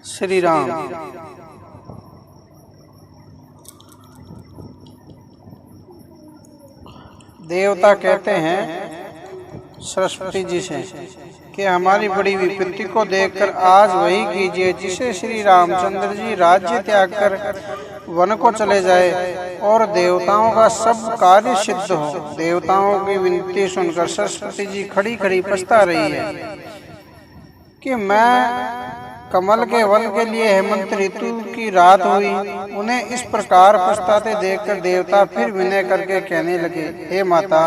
श्री राम। देवता कहते हैं सरस्वती जी से कि हमारी बड़ी विपत्ति को देखकर आज वही कीजिए जिसे श्री रामचंद्र जी राज्य त्याग कर वन को चले जाए और देवताओं का सब कार्य सिद्ध हो। देवताओं की विनती सुनकर सरस्वती जी खड़ी खड़ी पछता रही है कि मैं कमल के वन के लिए हेमंत ऋतु की रात हुई। उन्हें इस प्रकार पछताते देखकर देवता फिर विनय करके कहने लगे, हे माता,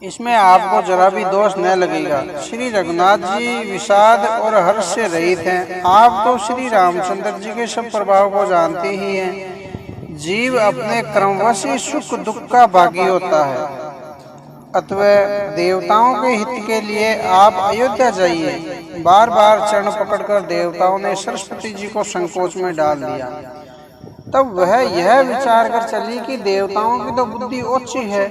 इसमें आपको जरा भी दोष न लगेगा। श्री रघुनाथ जी विषाद और हर्ष से रहित हैं। आप तो श्री रामचंद्र जी के सब प्रभाव को जानते ही हैं। जीव अपने क्रमवश ही सुख दुख का भागी होता है। अतः देवताओं के हित के लिए आप अयोध्या जाइए। बार बार चरण पकड़कर देवताओं ने सरस्वती जी को संकोच में डाल दिया। तब वह यह विचार कर चली कि देवताओं की तो बुद्धि ओछी है,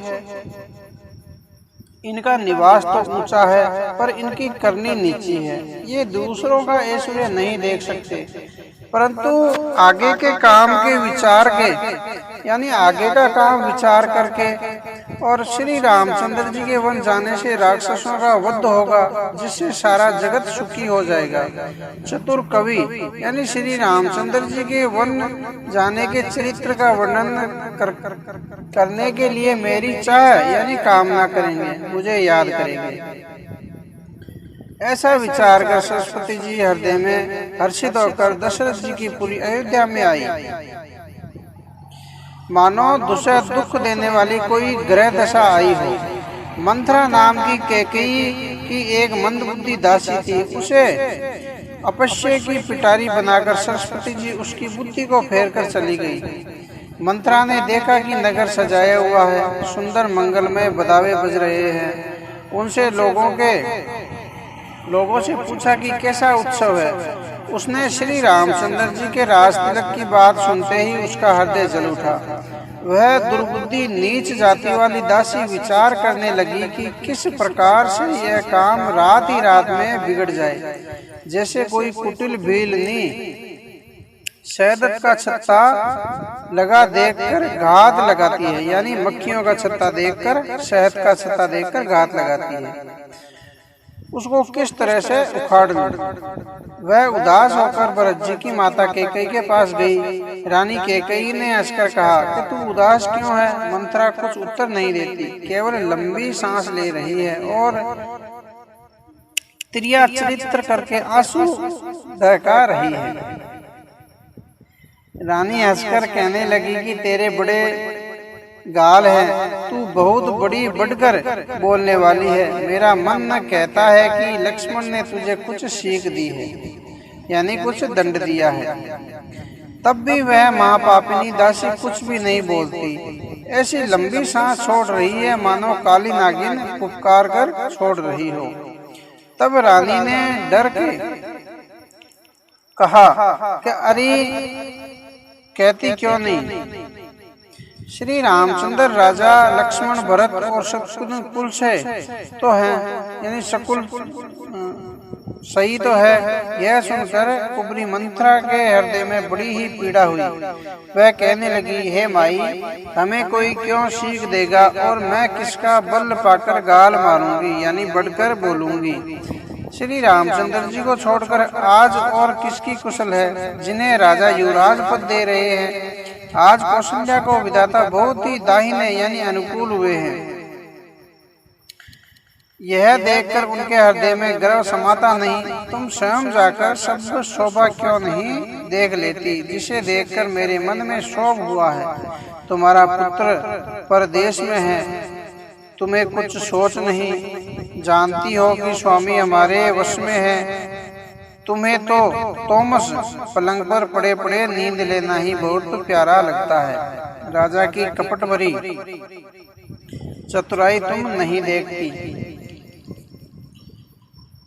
इनका निवास तो ऊंचा है पर इनकी करनी नीची है। ये दूसरों का ऐश्वर्य नहीं देख सकते परंतु आगे के काम के विचार के यानी आगे का काम विचार करके और श्री रामचंद्र जी के वन जाने से राक्षसों का वध होगा जिससे सारा जगत सुखी हो जाएगा। चतुर कवि यानी श्री रामचंद्र जी के वन जाने के चरित्र का वर्णन करने के लिए मेरी चाह यानी कामना करेंगे, मुझे याद करेंगे। ऐसा विचार कर सरस्वती जी हृदय में हर्षित होकर दशरथ जी की पूरी अयोध्या में आई। मानो दूसरा दुख देने वाली कोई ग्रह दशा आई हो। मंथरा नाम की कैकेयी की एक मंदबुद्धि दासी थी। उसे अपश्य की पिटारी बनाकर सरस्वती जी उसकी बुद्धि को फेर कर चली गई। मंथरा ने देखा कि नगर सजाया हुआ है, सुंदर मंगलमय बधावे बज रहे हैं। उनसे लोगों से पूछा कि कैसा उत्सव है। उसने श्री रामचंद्र जी के राज तिलक की बात सुनते ही उसका हृदय जल उठा। वह दुर्बुद्धि नीच जाति वाली दासी विचार करने लगी कि किस प्रकार से यह काम रात ही रात में बिगड़ जाए। जैसे कोई कुटिल भीलनी शहदत का छत्ता लगा देखकर घात लगाती है, यानी मक्खियों का छत्ता देखकर शहद का छत्ता देखकर घात लगाती है, उसको किस तरह से उखाड़ लूं। वह उदास होकर भरत जी की माता कैकेयी के पास गई। रानी कैकेयी ने हंसकर कहा कि तू उदास क्यों है। मंथरा कुछ उत्तर नहीं देती, केवल लंबी सांस ले रही है और त्रिया चरित्र करके आंसू बहका रही है। रानी हंसकर कहने लगी कि तेरे बड़े गाल है, तू बहुत बड़ी बढ़कर बोलने वाली है। मेरा मन न कहता है कि लक्ष्मण ने तुझे कुछ सीख दी है, यानी कुछ दंड दिया है। तब भी वह महापापिनी दासी कुछ भी नहीं बोलती, ऐसी लंबी सांस छोड़ रही है मानो काली नागिन पुकार कर छोड़ रही हो। तब रानी ने डर के कहा कि अरे कहती क्यों नहीं। श्री रामचंद्र राजा लक्ष्मण भरत और शकुन कुल से तो है, यानी शकुल सही तो है। यह सुनकर कुबरी मंथरा के हृदय में बड़ी ही पीड़ा हुई। वह कहने लगी, हे माई, हमें कोई क्यों सीख देगा और मैं किसका बल पाकर गाल मारूंगी, यानी बढ़कर बोलूंगी। श्री रामचंद्र जी को छोड़कर आज और किसकी कुशल है जिन्हें राजा युवराज पद दे रहे हैं। आज कौशल्या को विधाता बहुत ही दाहिने यानी अनुकूल हुए हैं। यह देखकर उनके हृदय में गर्व समाता नहीं। तुम स्वयं जाकर सब शोभा क्यों नहीं देख लेती, जिसे देखकर मेरे मन में शोभ हुआ है। तुम्हारा पुत्र परदेश में है, तुम्हें कुछ सोच नहीं। जानती हो कि स्वामी हमारे वश में है। तुम्हें तो तोमस पलंग पर पड़े पड़े नींद लेना ही बहुत प्यारा लगता है। राजा की कपट भरी चतुराई तुम नहीं देखती।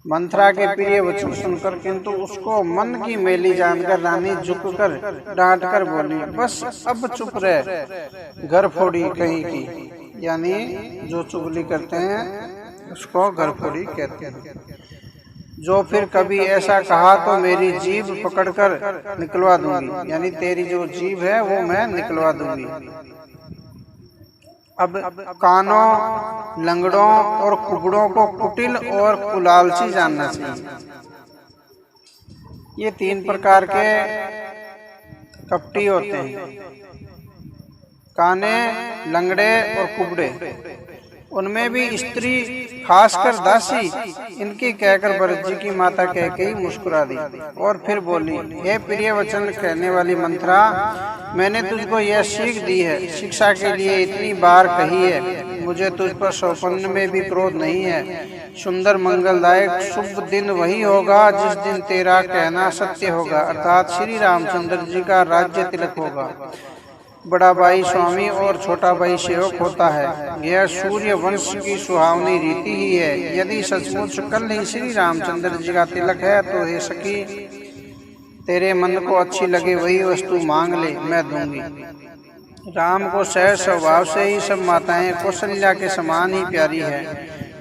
मंथरा के प्रिय वचन सुनकर किंतु उसको मन की मैली जानकर रानी झुककर डांट कर बोली, बस अब चुप रह, घर फोड़ी कहीं की। यानी जो चुगली करते हैं उसको घर फोड़ी कहते हैं। जो फिर कभी ऐसा कहा तो मेरी जीभ पकड़कर निकलवा दूंगी, यानी तेरी जो जीभ है वो मैं निकलवा दूंगी। अब कानों, लंगड़ों और कुबड़ों को कुटिल और कुलालची जानना चाहिए। ये 3 प्रकार के कपटी होते हैं, काने, लंगड़े और कुबड़े। उनमें भी स्त्री, खासकर दासी, इनकी कहकर भरत जी की माता कैकेयी मुस्कुरा दी और फिर बोली, हे प्रिय वचन कहने वाली मंथरा, मैंने तुझको यह सीख दी है, शिक्षा के लिए इतनी बार कही है। मुझे तुझ पर सौपन्न में भी क्रोध नहीं है। सुंदर मंगलदायक शुभ दिन वही होगा जिस दिन तेरा कहना सत्य होगा, अर्थात श्री रामचंद्र जी का राज्य तिलक होगा। बड़ा भाई स्वामी और छोटा भाई सेवक होता है। यह सूर्य वंश की सुहावनी रीति ही है। यदि सचमुच कल ही श्री रामचंद्र जी का तिलक है तो हे सखी, तेरे मन को अच्छी लगे वही वस्तु मांग ले, मैं दूंगी। राम को सहज स्वभाव से ही सब माताएं कौशल्या के समान ही प्यारी है।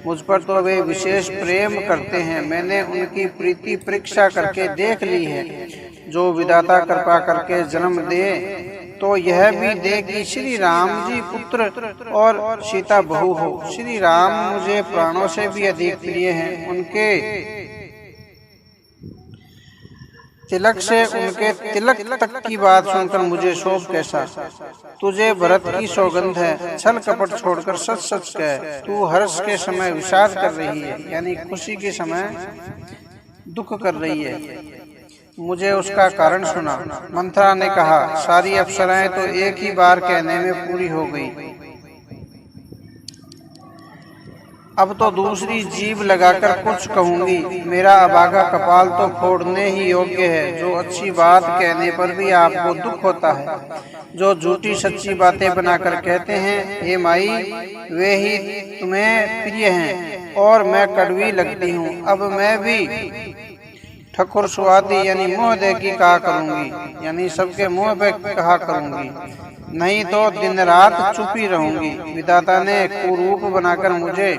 मुझ पर तो वे विशेष प्रेम करते हैं। मैंने उनकी प्रीति परीक्षा करके देख ली है। जो विधाता कृपा करके जन्म दे तो यह भी दे कि श्री राम जी पुत्र और सीता बहू हो। श्री राम मुझे प्राणों से भी अधिक प्रिय हैं। उनके तिलक से उनके तिलक तक की बात सुनकर मुझे शोभ कैसा। तुझे भरत की सौगंध है, छल कपट छोड़कर सच सच कह। तू हर्ष के समय विषाद कर रही है, यानी खुशी के समय दुख कर रही है। मुझे उसका कारण सुना। मंथरा ने कहा, सारी अप्सराएं तो एक ही बार कहने में पूरी हो गई, अब तो दूसरी जीभ लगाकर कुछ कहूंगी। मेरा अभागा कपाल तो फोड़ने ही योग्य है। जो अच्छी बात कहने पर भी आपको दुख होता है, जो झूठी सच्ची बातें बनाकर कहते हैं, हे माई, वे ही तुम्हें प्रिय हैं और मैं कड़वी लगती हूँ। अब मैं भी ठकुर सुहाती यानी मुँह देखी कहा करूंगी, यानी सबके मुँह पे कहा करूंगी, नहीं तो दिन रात चुपी रहूंगी। विधाता ने कुरूप बनाकर मुझे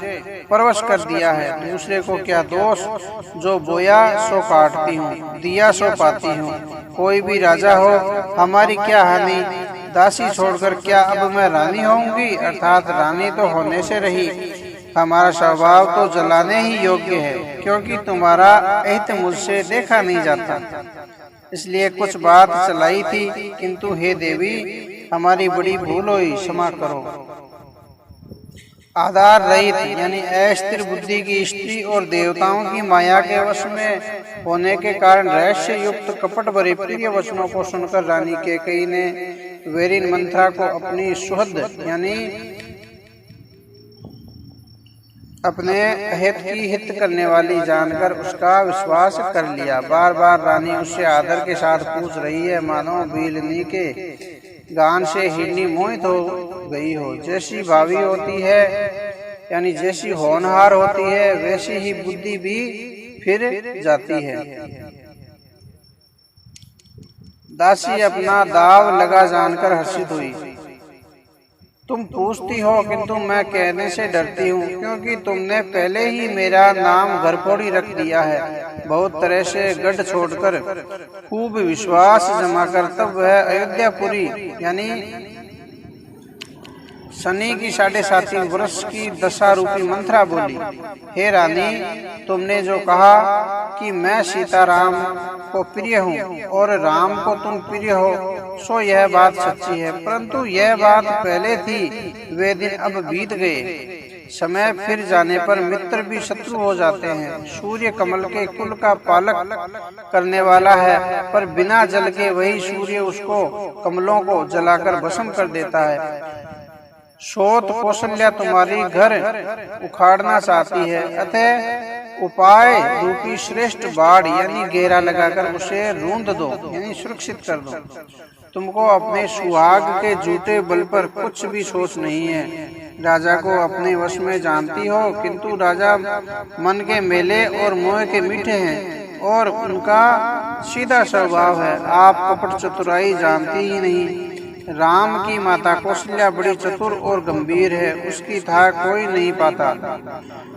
परवश कर दिया है। दूसरे को क्या दोष, जो बोया सो काटती हूँ, दिया सो पाती हूँ। कोई भी राजा हो, हमारी क्या हानि। दासी छोड़कर क्या अब मैं रानी होऊंगी, अर्थात रानी तो होने से रही। हमारा स्वभाव तो जलाने ही योग्य है, क्योंकि तुम्हारा अहित मुझसे देखा नहीं जाता, इसलिए कुछ बात चलाई थी, किंतु हे देवी, हमारी बड़ी भूल हुई, क्षमा करो। आधार रहित यानी अस्थिर बुद्धि की स्त्री और देवताओं की माया के वश में होने के कारण रहस्य युक्त कपट भरे प्रिय वचनों को सुनकर रानी कैकेयी ने वेरिन मंथरा को अपनी सुहृद यानी अपने हित की हित करने वाली जानकर उसका विश्वास कर लिया। बार बार रानी उससे आदर के साथ पूछ रही है, मानो बीलनी के गान से हिरनी मोहित हो गई हो। जैसी भावी होती है यानी जैसी होनहार होती है, वैसी ही बुद्धि भी फिर जाती है। दासी अपना दाव लगा जानकर हर्षित हुई। तुम पूछती हो, किंतु मैं कहने से डरती हूँ, क्योंकि तुमने पहले ही मेरा नाम घरपोड़ी रख दिया है। बहुत तरह से गढ़ छोड़कर खूब विश्वास जमा कर तब वह अयोध्यापुरी यानी शनि की 7.5 वर्ष की दशा रूपी मंथरा बोली, हे रानी, तुमने जो कहा कि मैं सीताराम को प्रिय हूँ और राम को तुम प्रिय हो, सो यह बात सच्ची है, परंतु यह बात पहले थी, वे दिन अब बीत गए। समय फिर जाने पर मित्र भी शत्रु हो जाते हैं। सूर्य कमल के कुल का पालक करने वाला है, पर बिना जल के वही सूर्य उसको कमलों को जलाकर भस्म कर देता है। सोत कौशल्या तुम्हारी घर उखाड़ना चाहती है, अतः उपाय रूपी श्रेष्ठ बाढ़ यानी घेरा लगाकर उसे रूंध दो यानी सुरक्षित कर दो। तुमको अपने सुहाग के झूठे बल पर कुछ भी सोच नहीं है। राजा को अपने वश में जानती हो, किंतु राजा मन के मेले और मुंह के मीठे हैं और उनका सीधा स्वभाव है। आप कपट चतुराई जानती ही नहीं। राम की माता कौशल्या बड़ी चतुर और गंभीर है, उसकी था कोई नहीं पाता।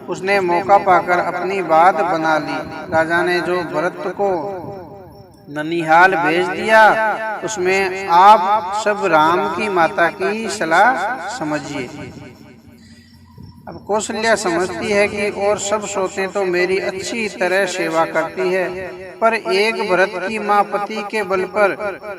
उसने मौका पाकर अपनी बात बना ली। राजा ने जो भरत को ननिहाल भेज दिया उसमें आप सब राम की माता की सलाह समझिए। अब कौशल्या समझती है कि और सब सोते तो मेरी अच्छी तरह सेवा करती है, पर एक भरत की माँ पति के बल पर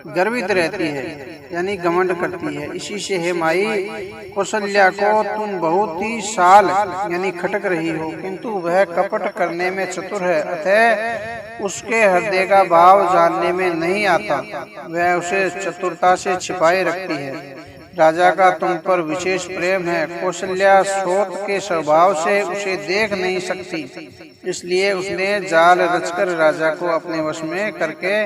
गर्वित रहती है, यानी घमंड करती है। इसी से हे माई, कौशल्या को तुम बहुत ही साल यानी खटक रही हो, किंतु वह कपट करने में चतुर है, अतः उसके हृदय का भाव जानने में नहीं आता, वह उसे चतुरता से छिपाए रखती है। राजा का तुम पर विशेष प्रेम है, कौशल्या सोत के स्वभाव से उसे देख नहीं सकती, इसलिए उसने जाल रचकर राजा को अपने वश में करके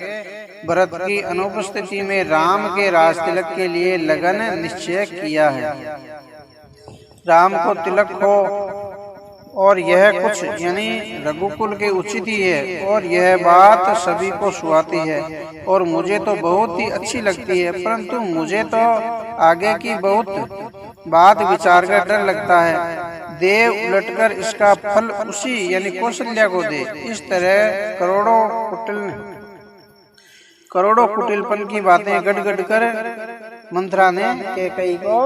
भरत की अनुपस्थिति में राम के राज तिलक के लिए लगन निश्चय किया है। राम को तिलक हो और यह कुछ यानी रघुकुल के उचित ही है, और यह बात सभी को सुहाती है और मुझे तो बहुत ही अच्छी लगती है, परंतु मुझे तो आगे की बहुत बात विचार कर डर लगता है। देव उलटकर इसका फल उसी यानी कौशल्या को दे। इस तरह करोड़ों कुटिलपन की बातें गड़ कर मंथरा ने कैकेयी को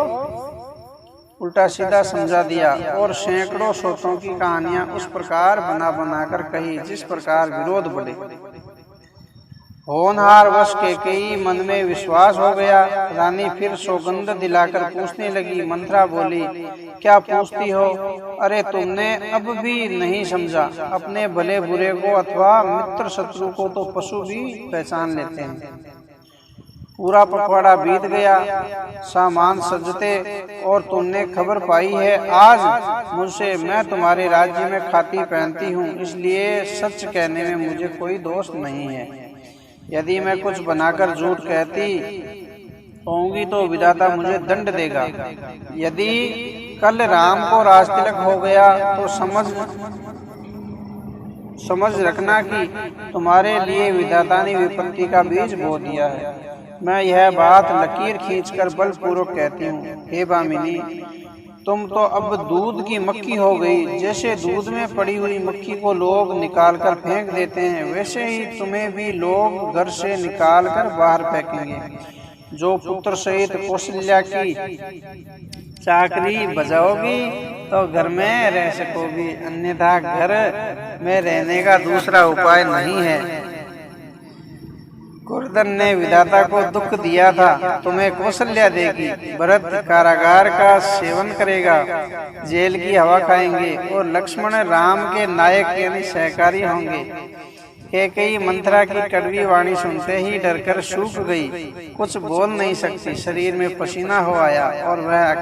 उल्टा सीधा समझा दिया और सैकड़ों सोतों की कहानियां उस प्रकार बना कर कही जिस प्रकार विरोध बढ़े। होनहार वश कैकेयी मन में विश्वास हो गया। रानी फिर सौगंध दिलाकर पूछने लगी। मंथरा बोली, क्या पूछती हो? अरे तुमने अब भी नहीं समझा, अपने भले बुरे को अथवा मित्र शत्रु को तो पशु भी पहचान लेते हैं। पूरा पखवाड़ा बीत गया, सामान सजते और तुमने खबर पाई है आज मुझसे। मैं तुम्हारे राज्य में खाती पहनती हूँ, इसलिए सच कहने में मुझे कोई दोष नहीं है। यदि मैं कुछ बनाकर झूठ कहती होंगी तो विधाता मुझे दंड देगा। यदि कल राम को राज तिलक हो गया तो समझ रखना कि तुम्हारे लिए विधाता ने विपत्ति का बीज बो दिया है। मैं यह बात लकीर खींचकर बलपूर्वक कहती हूँ। हे भामिनी, तुम तो अब दूध की मक्खी हो गई। जैसे दूध में पड़ी हुई मक्खी को लोग निकाल कर फेंक देते हैं, वैसे ही तुम्हें भी लोग घर से निकाल कर बाहर फेंकेंगे। जो पुत्र सहित कौशल्या की चाकरी बजाओगी तो घर में रह सकोगी, अन्यथा घर में रहने का दूसरा उपाय नहीं है। कुर्दन ने विधाता को दुख दिया था, तुम्हें कौशल्या देगी। भरत कारागार का सेवन करेगा, जेल की हवा खाएंगे और लक्ष्मण राम के नायक यानी सहकारी होंगे। कैकेयी मंथरा की कड़वी वाणी सुनते ही डरकर सूख गई, कुछ बोल नहीं सकती। शरीर में पसीना हो आया और वह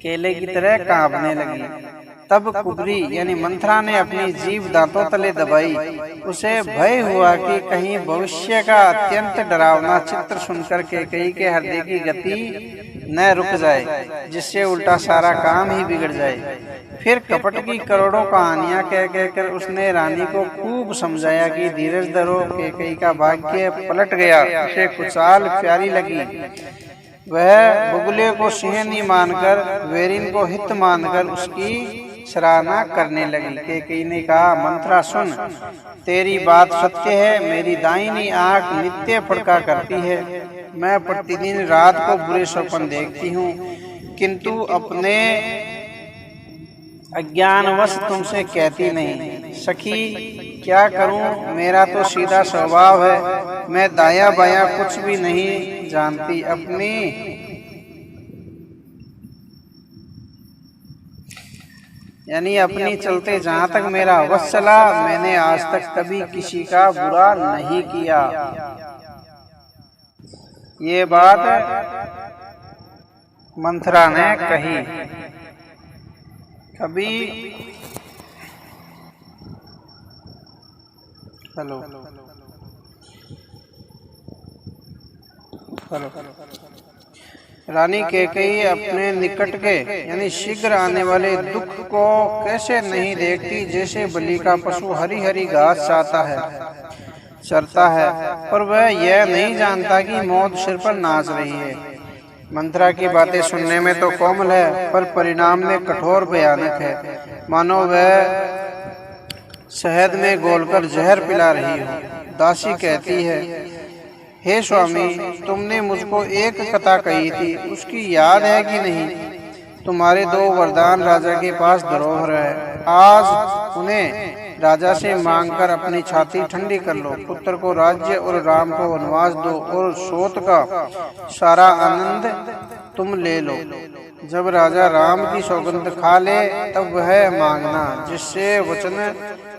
केले की तरह कांपने लगी। तब कुबरी यानी मंथरा ने अपनी जीभ दांतों तले दबाई। उसे भय हुआ कि कहीं भविष्य का अत्यंत डरावना चित्र सुनकर कैकेयी के हृदय की गति न रुक जाए, जिससे उल्टा सारा काम ही बिगड़ जाए। फिर कपट की करोड़ों कहानियां कह उसने रानी को खूब समझाया कि धीरज धरो। कैकेयी का भाग्य पलट गया, उसे कुचाल प्यारी लगी। वह बुगले को सिंहनी मानकर, वेरिन को हित मानकर उसकी सराहना करने लगी। कैकेयी ने कहा, मंथरा सुन, तेरी बात सत्य है। मेरी दाहिनी आंख नित्य फड़का करती है। मैं प्रतिदिन रात को बुरे स्वप्न देखती हूँ, किंतु अपने अज्ञानवश तुमसे कहती नहीं। सखी, क्या करूं? मेरा तो सीधा स्वभाव है, मैं दाया बाया कुछ भी नहीं जानती। अपनी चलते जहाँ तक मेरा वश चला, मैंने आज तक कभी किसी का बुरा नहीं किया। ये बात मंथरा ने कही। कभी हेलो रानी कैकेयी अपने निकट के यानी शीघ्र आने वाले दुख को कैसे नहीं देखती, जैसे बलि का पशु हरी हरी घास चाहता है। चरता है, पर वह यह नहीं जानता कि मौत सिर पर नाच रही है। मंत्रा की बातें सुनने में तो कोमल है, पर परिणाम में कठोर भयानक है, मानो वह शहद में घोलकर जहर पिला रही हो। दासी कहती है, हे स्वामी, तुमने मुझको एक कथा कही थी, उसकी याद है कि नहीं? तुम्हारे 2 वरदान राजा के पास धरोहर है, आज उन्हें राजा से मांगकर अपनी छाती ठंडी कर लो। पुत्र को राज्य और राम को वनवास दो, और सोत का सारा आनंद तुम ले लो। जब राजा राम की सौगंध खा ले, तब वह मांगना, जिससे वचन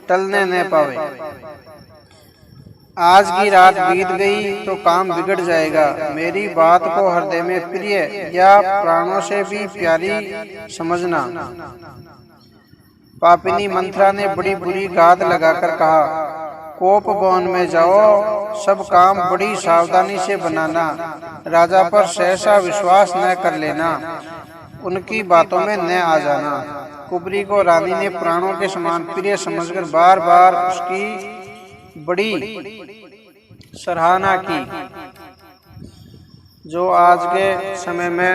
टलने न पावे। आज की रात बीत गई तो काम बिगड़ जाएगा। मेरी बात को हृदय में प्रिय या प्राणों से भी प्यारी समझना। पापिनी मंत्रा ने बड़ी बुरी गाद लगाकर कहा, कोप भवन में जाओ, सब काम बड़ी सावधानी से बनाना, राजा पर सहसा विश्वास न कर लेना, उनकी बातों में न आ जाना। कुबरी को रानी ने प्राणों के समान प्रिय समझकर बार बार उसकी बड़ी सराहना की। जो आज के समय में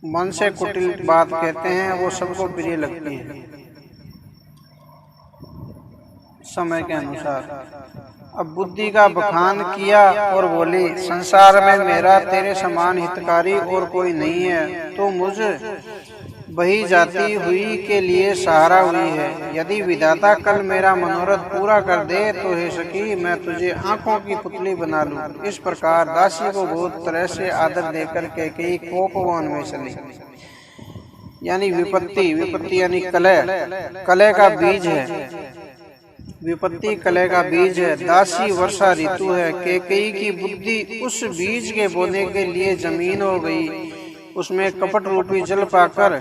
मन से कुटिल बात कहते हैं, वो सबको प्रिय लगती है समय के अनुसार। अब बुद्धि का बखान किया और बोली, संसार में मेरा तेरे समान हितकारी और कोई नहीं है। तो मुझ बही जाती हुई के लिए सहारा हुई है। यदि विधाता कल मेरा मनोरथ पूरा कर दे तो हे सखी, मैं तुझे आंखों की पुतली बना लूं। इस प्रकार दासी को बहुत तरह से आदर देकर कैकेयी कोपवन में चली। यानी विपत्ति यानी कलह का बीज है। विपत्ति कलह का बीज है। दासी वर्षा ऋतु है। कैकेयी की बुद्धि उस बीज के बोने के लिए जमीन हो गई। उसमें कपट रूपी जल पाकर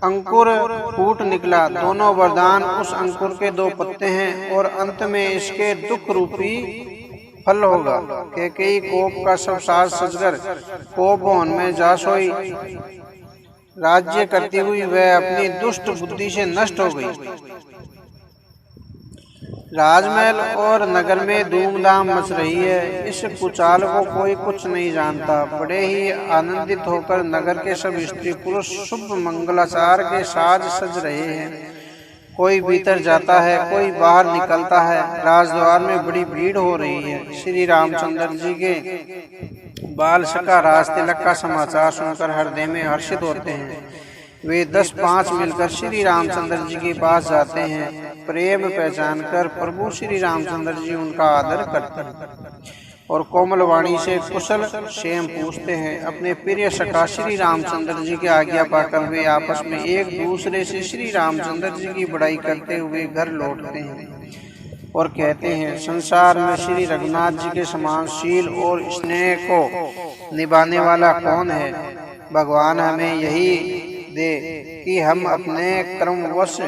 अंकुर फूट निकला। दोनों वरदान उस अंकुर के 2 पत्ते हैं और अंत में इसके दुख रूपी फल होगा। कैकेयी कोप का सब साज सजकर कोप भवन में जा सोई। राज्य करती हुई वह अपनी दुष्ट बुद्धि से नष्ट हो गई। राजमहल और नगर में धूमधाम मच रही है। इस कुचाल को कोई कुछ नहीं जानता। बड़े ही आनंदित होकर नगर के सब स्त्री पुरुष शुभ मंगलाचार के साज सज रहे हैं। कोई भीतर जाता है, कोई बाहर निकलता है। राजद्वार में बड़ी भीड़ हो रही है। श्री रामचंद्र जी के बाल सखा राज तिलक का समाचार सुनकर हृदय में हर्षित होते हैं। वे 10-5 मिलकर श्री रामचंद्र जी के पास जाते हैं। प्रेम पहचान कर प्रभु श्री रामचंद्र जी उनका आदर करते हैं और कोमल वाणी से कुशल क्षेम पूछते हैं। अपने प्रिय सखा श्री रामचंद्र जी की आज्ञा पाकर वे आपस में एक दूसरे से श्री रामचंद्र जी की बड़ाई करते हुए घर लौटते हैं और कहते हैं, संसार में श्री रघुनाथ जी के समान शील और स्नेह को निभाने वाला कौन है। भगवान हमें यही दे कि हम अपने कर्मवश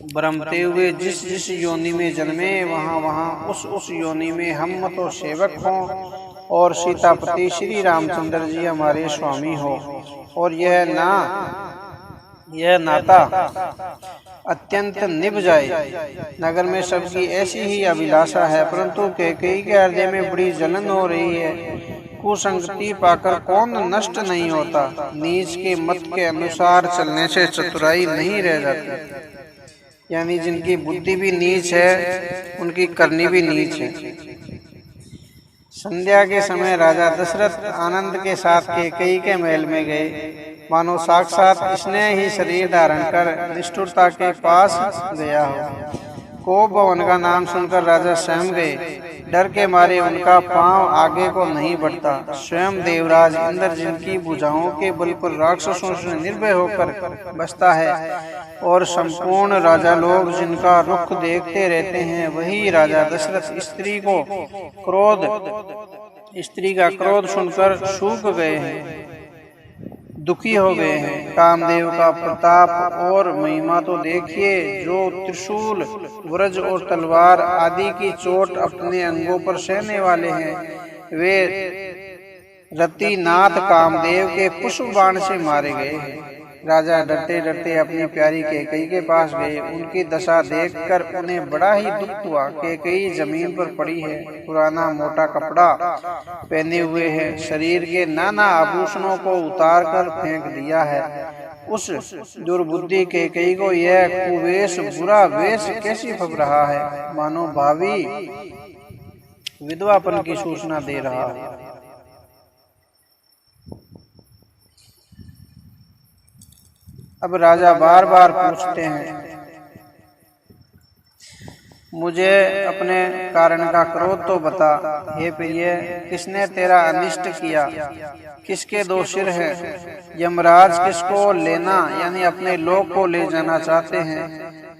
भ्रमते हुए जिस जिस योनि में जन्मे, वहाँ वहाँ उस योनि में हम तो सेवक हों और सीतापति श्री रामचंद्र जी हमारे स्वामी हो। और यह नाता अत्यंत निभ जाए। नगर में सबकी ऐसी ही अभिलाषा है, परंतु कैकेयी के हृदय में बड़ी जलन हो रही है। कुसंगति पाकर कौन नष्ट नहीं होता। नीच के मत के अनुसार चलने से चतुराई नहीं रह जाती। यानी जिनकी बुद्धि भी नीच है, उनकी करनी भी नीच है। संध्या के समय राजा दशरथ आनंद के साथ कैकेयी के महल में गए, मानो साक्षात इसने ही शरीर धारण कर निष्ठुरता के पास गया हो। कोप भवन का नाम सुनकर राजा सहम गए। डर के मारे उनका पांव आगे को नहीं बढ़ता। स्वयं देवराज इंद्र जिनकी भुजाओं के बल पर राक्षसों से निर्भय होकर बसता है और संपूर्ण राजा लोग जिनका रुख देखते रहते हैं, वही राजा दशरथ स्त्री का क्रोध सुनकर सूख गए हैं, दुखी हो गए हैं। कामदेव का प्रताप और महिमा तो देखिए, जो त्रिशूल, वज्र और तलवार आदि की चोट अपने अंगों पर सहने वाले हैं। वे रतिनाथ कामदेव के पुष्प बाण से मारे गए हैं। राजा डरते डरते अपनी प्यारी कैकेयी के पास गए। उनकी दशा देखकर उन्हें बड़ा ही दुख हुआ। कैकेयी जमीन पर पड़ी है, पुराना मोटा कपड़ा पहने हुए है, शरीर के नाना आभूषणों को उतार कर फेंक दिया है। उस दुर्बुद्धि कैकेयी को यह कुवेश बुरा वेश कैसी फब रहा है, मानो भावी विधवापन की सूचना दे रहा है। अब राजा बार बार पूछते हैं, मुझे अपने कारण का क्रोध तो बता। हे प्रिय, किसने तेरा अनिष्ट किया? किसके दो सिर हैं? यमराज किसको लेना यानी अपने लोक को ले जाना चाहते हैं?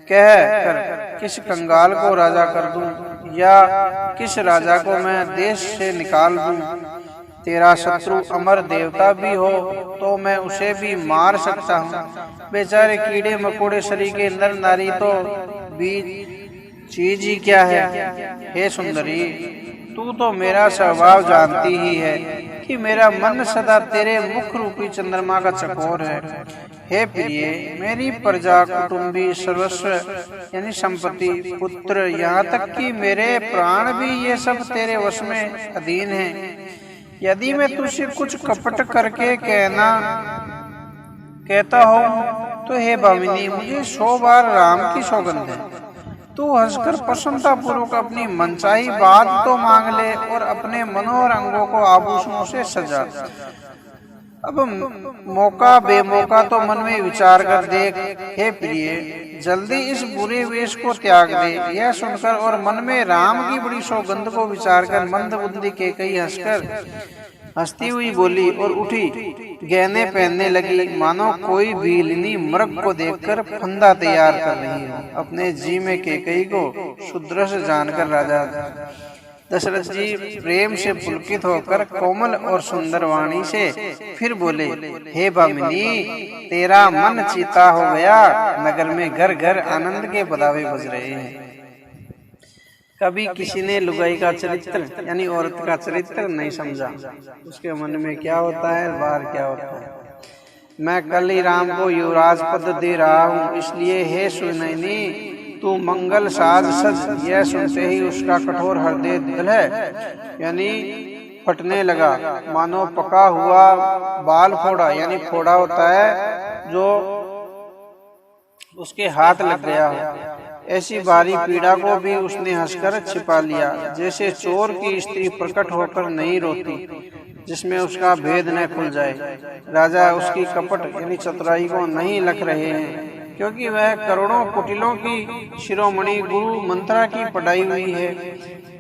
कह कर किस कंगाल को राजा कर दूं, या किस राजा को मैं देश से निकाल दूं? तेरा शत्रु अमर देवता भी हो तो मैं उसे भी मार सकता हूँ। बेचारे कीड़े मकोड़े शरीर के नर नारी तो बीच चीज ही क्या है। हे सुंदरी, तू तो मेरा स्वभाव जानती ही है कि मेरा मन सदा तेरे मुख रूपी चंद्रमा का चकोर है। हे प्रिय, मेरी प्रजा, कुटुंबी, सर्वस्व यानी संपत्ति, पुत्र, यहाँ तक कि मेरे प्राण भी ये सब तेरे वश में अधीन हैं। यदि मैं तुझसे कुछ कपट करके कहता हूँ तो हे भामिनी, मुझे 100 बार राम की सौगंध है। तू हंसकर प्रसन्नता पूर्वक अपनी मनचाही बात तो मांग ले और अपने मनोहर अंगों को आभूषणों से सजा। अब मौका बेमौका तो मन में विचार कर देख। हे प्रिय, जल्दी इस बुरे वेश को त्याग दे। यह सुनकर और मन में राम की बड़ी सौगंध को विचार कर मंदबुद्धि कैकेयी हंसती हुई बोली और उठी, गहने पहनने लगी, मानो कोई भीलनी मृग को देखकर फंदा तैयार कर रही हो। अपने जी में कैकेयी को सुदृढ़ जानकर राजा दशरथ जी प्रेम से पुलकित होकर कोमल और सुंदर वाणी से फिर बोले, हे भामिनी, तेरा मन चीता हो गया। नगर में घर घर आनंद के बधावे बज रहे हैं। कभी किसी ने लुगाई का चरित्र यानी औरत का चरित्र नहीं समझा। उसके मन में क्या होता है, बाहर क्या होता है। मैं कल ही राम को युवराज पद दे रहा हूँ, इसलिए हे सुनैनी, तू मंगल साज सज। यह सुनते ही उसका कठोर हृदय दिल है यानी फटने लगा, मानो पका हुआ बाल फोड़ा यानी फोड़ा होता है जो उसके हाथ लग गया हो। ऐसी भारी पीड़ा को भी उसने हंसकर छिपा लिया, जैसे चोर की स्त्री प्रकट होकर नहीं रोती जिसमें उसका भेद न खुल जाए। राजा उसकी कपट यानी चतुराई को नहीं लख रहे हैं, क्योंकि वह करोड़ों कुटिलों की शिरोमणि गुरु मंत्रा की पढ़ाई हुई है।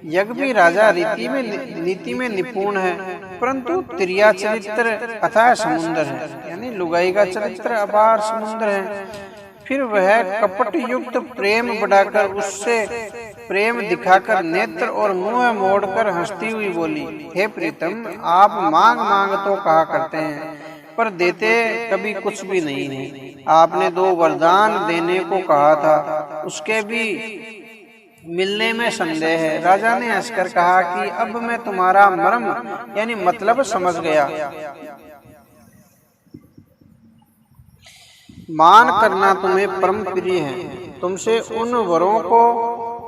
यज्ञ भी राजा नीति में निपुण है, परंतु त्रिया चरित्र अथाह समुद्र है यानी लुगाई का चरित्र अपार समुद्र है। फिर वह कपट युक्त प्रेम बढ़ाकर उससे प्रेम दिखाकर नेत्र और मुंह मोड़कर हंसती हुई बोली, हे प्रीतम, आप मांग मांग तो कहा करते हैं पर देते कभी कुछ भी नहीं है। आपने 2 वरदान देने को कहा था, उसके भी मिलने में संदेह है। राजा ने हंसकर कहा कि अब मैं तुम्हारा मर्म यानी मतलब समझ गया। मान करना तुम्हें परम प्रिय है। तुमसे उन वरों को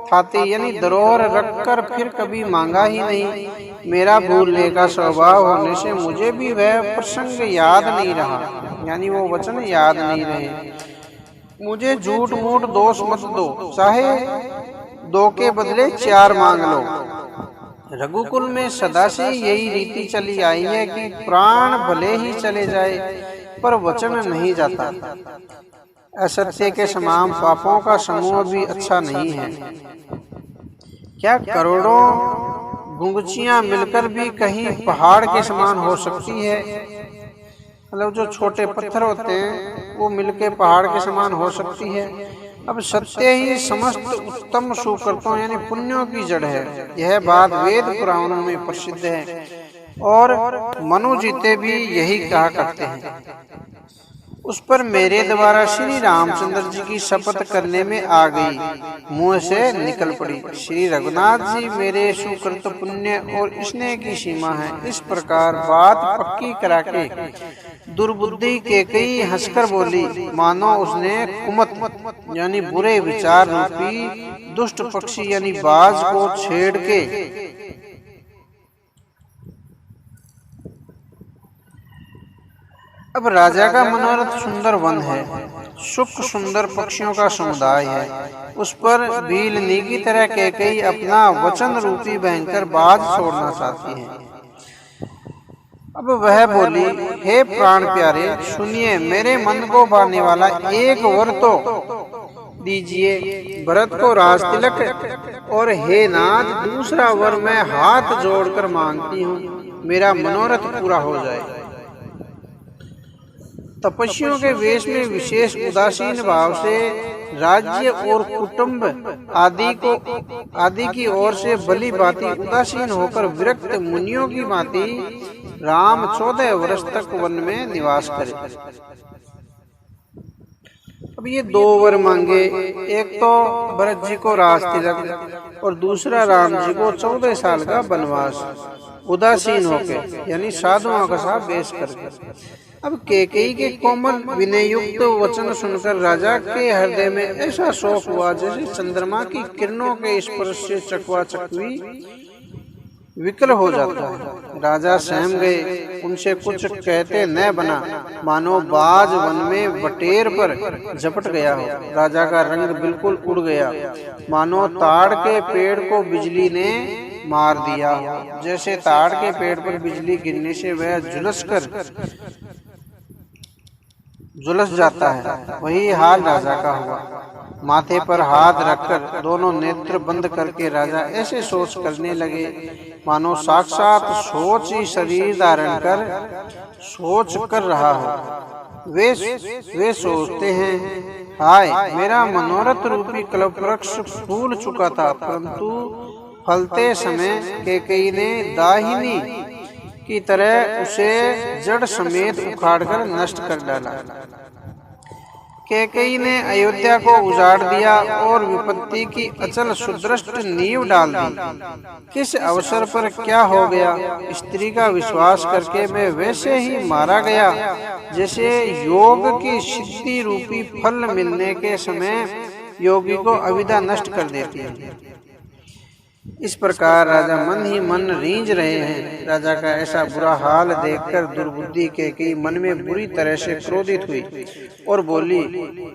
थाते यानी धरोहर रखकर फिर कभी मांगा ही नहीं। मेरा भूलने का स्वभाव होने से मुझे भी वह प्रसंग याद नहीं रहा यानी वो वचन याद नहीं रहे। मुझे झूठ मूठ दोष मत दो, चाहे 2 के बदले 4 मांग लो। रघुकुल में सदा से यही रीति चली आई है कि प्राण भले ही चले जाए पर वचन नहीं जाता। असत्य के समान पापों का समूह भी अच्छा नहीं है। क्या करोड़ों गुंगचियां मिलकर भी कहीं पहाड़ के समान हो सकती है? मतलब जो छोटे पत्थर होते हैं वो मिलके पहाड़ के समान हो सकती है। अब सत्य ही समस्त उत्तम सुकृतों यानी पुण्यों की जड़ है। यह बात वेद पुराणों में प्रसिद्ध है और मनुजीते भी यही कहा करते हैं। उस पर मेरे द्वारा श्री रामचंद्र जी की शपथ करने में आ गई, मुंह से निकल पड़ी। श्री रघुनाथ जी मेरे सुकृत पुण्य और स्नेह की सीमा है। इस प्रकार बात पक्की करा के दुर्बुद्धि कैकेयी हंसकर बोली, मानो उसने कुमत यानी बुरे विचार रूपी दुष्ट पक्षी यानी बाज को छेड़ के अब राजा का मनोरथ सुंदर वन है, सुख सुंदर पक्षियों का समुदाय है, उस पर भीलनी की तरह कैकेयी अपना वचन रूपी भयंकर बाज छोड़ना चाहती है। अब वह बोली, हे प्राण प्यारे, सुनिए, मेरे मन को भाने वाला एक वर तो दीजिए। भरत को राज तिलक और हे नाथ दूसरा वर मैं हाथ जोड़कर मांगती हूँ, मेरा मनोरथ पूरा हो जाए। तपस्वियों के वेश में विशेष उदासीन भाव से राज्य और कुटुंब आदि की ओर से भली भांति उदासीन होकर विरक्त मुनियों की भांति राम 14 वर्ष तक वन में निवास करे। अब ये 2 वर मांगे, एक तो भरत जी को राज तिलक और दूसरा राम जी को 14 साल का वनवास उदासीन होकर यानी साधुओं का सा वेश करके। अब कैकेयी के कोमल विनयुक्त वचन सुनकर राजा के हृदय में ऐसा शोक हुआ जैसे चंद्रमा की किरणों के स्पर्श से चकवा चकवी विकल हो जाता है। राजा सहम गए, उनसे कुछ कहते न बना, मानो बाज वन में बटेर पर झपट गया हो। राजा का रंग बिल्कुल उड़ गया, मानो ताड़ के पेड़ को बिजली ने मार दिया हो। जैसे ताड़ के पेड़ पर बिजली गिरने से वह झुलस जाता है, वही हाल राजा का हुआ। माथे पर हाथ रखकर दोनों नेत्र बंद करके राजा ऐसे सोच करने लगे मानो साक्षात सोच ही शरीर धारण कर सोच कर रहा हो। वे सोचते हैं, हाय मेरा मनोरथ रूपी कल्प वृक्ष फूल चुका था, परंतु फलते समय कैकेयी ने दाहिनी की तरह उसे जड़ समेत उखाड़कर नष्ट कर डाला। कैकेयी ने अयोध्या को उजाड़ दिया और विपत्ति की अचल सुदृष्ट नींव डाल दी। किस अवसर पर क्या हो गया, स्त्री का विश्वास करके मैं वैसे ही मारा गया जैसे योग की सिद्धि रूपी फल मिलने के समय योगी को अविद्या नष्ट कर देती है। इस प्रकार राजा मन ही मन रींझ रहे हैं। राजा का ऐसा बुरा हाल देखकर दुर्बुद्धि कैकेयी मन में बुरी तरह से क्रोधित हुई और बोली,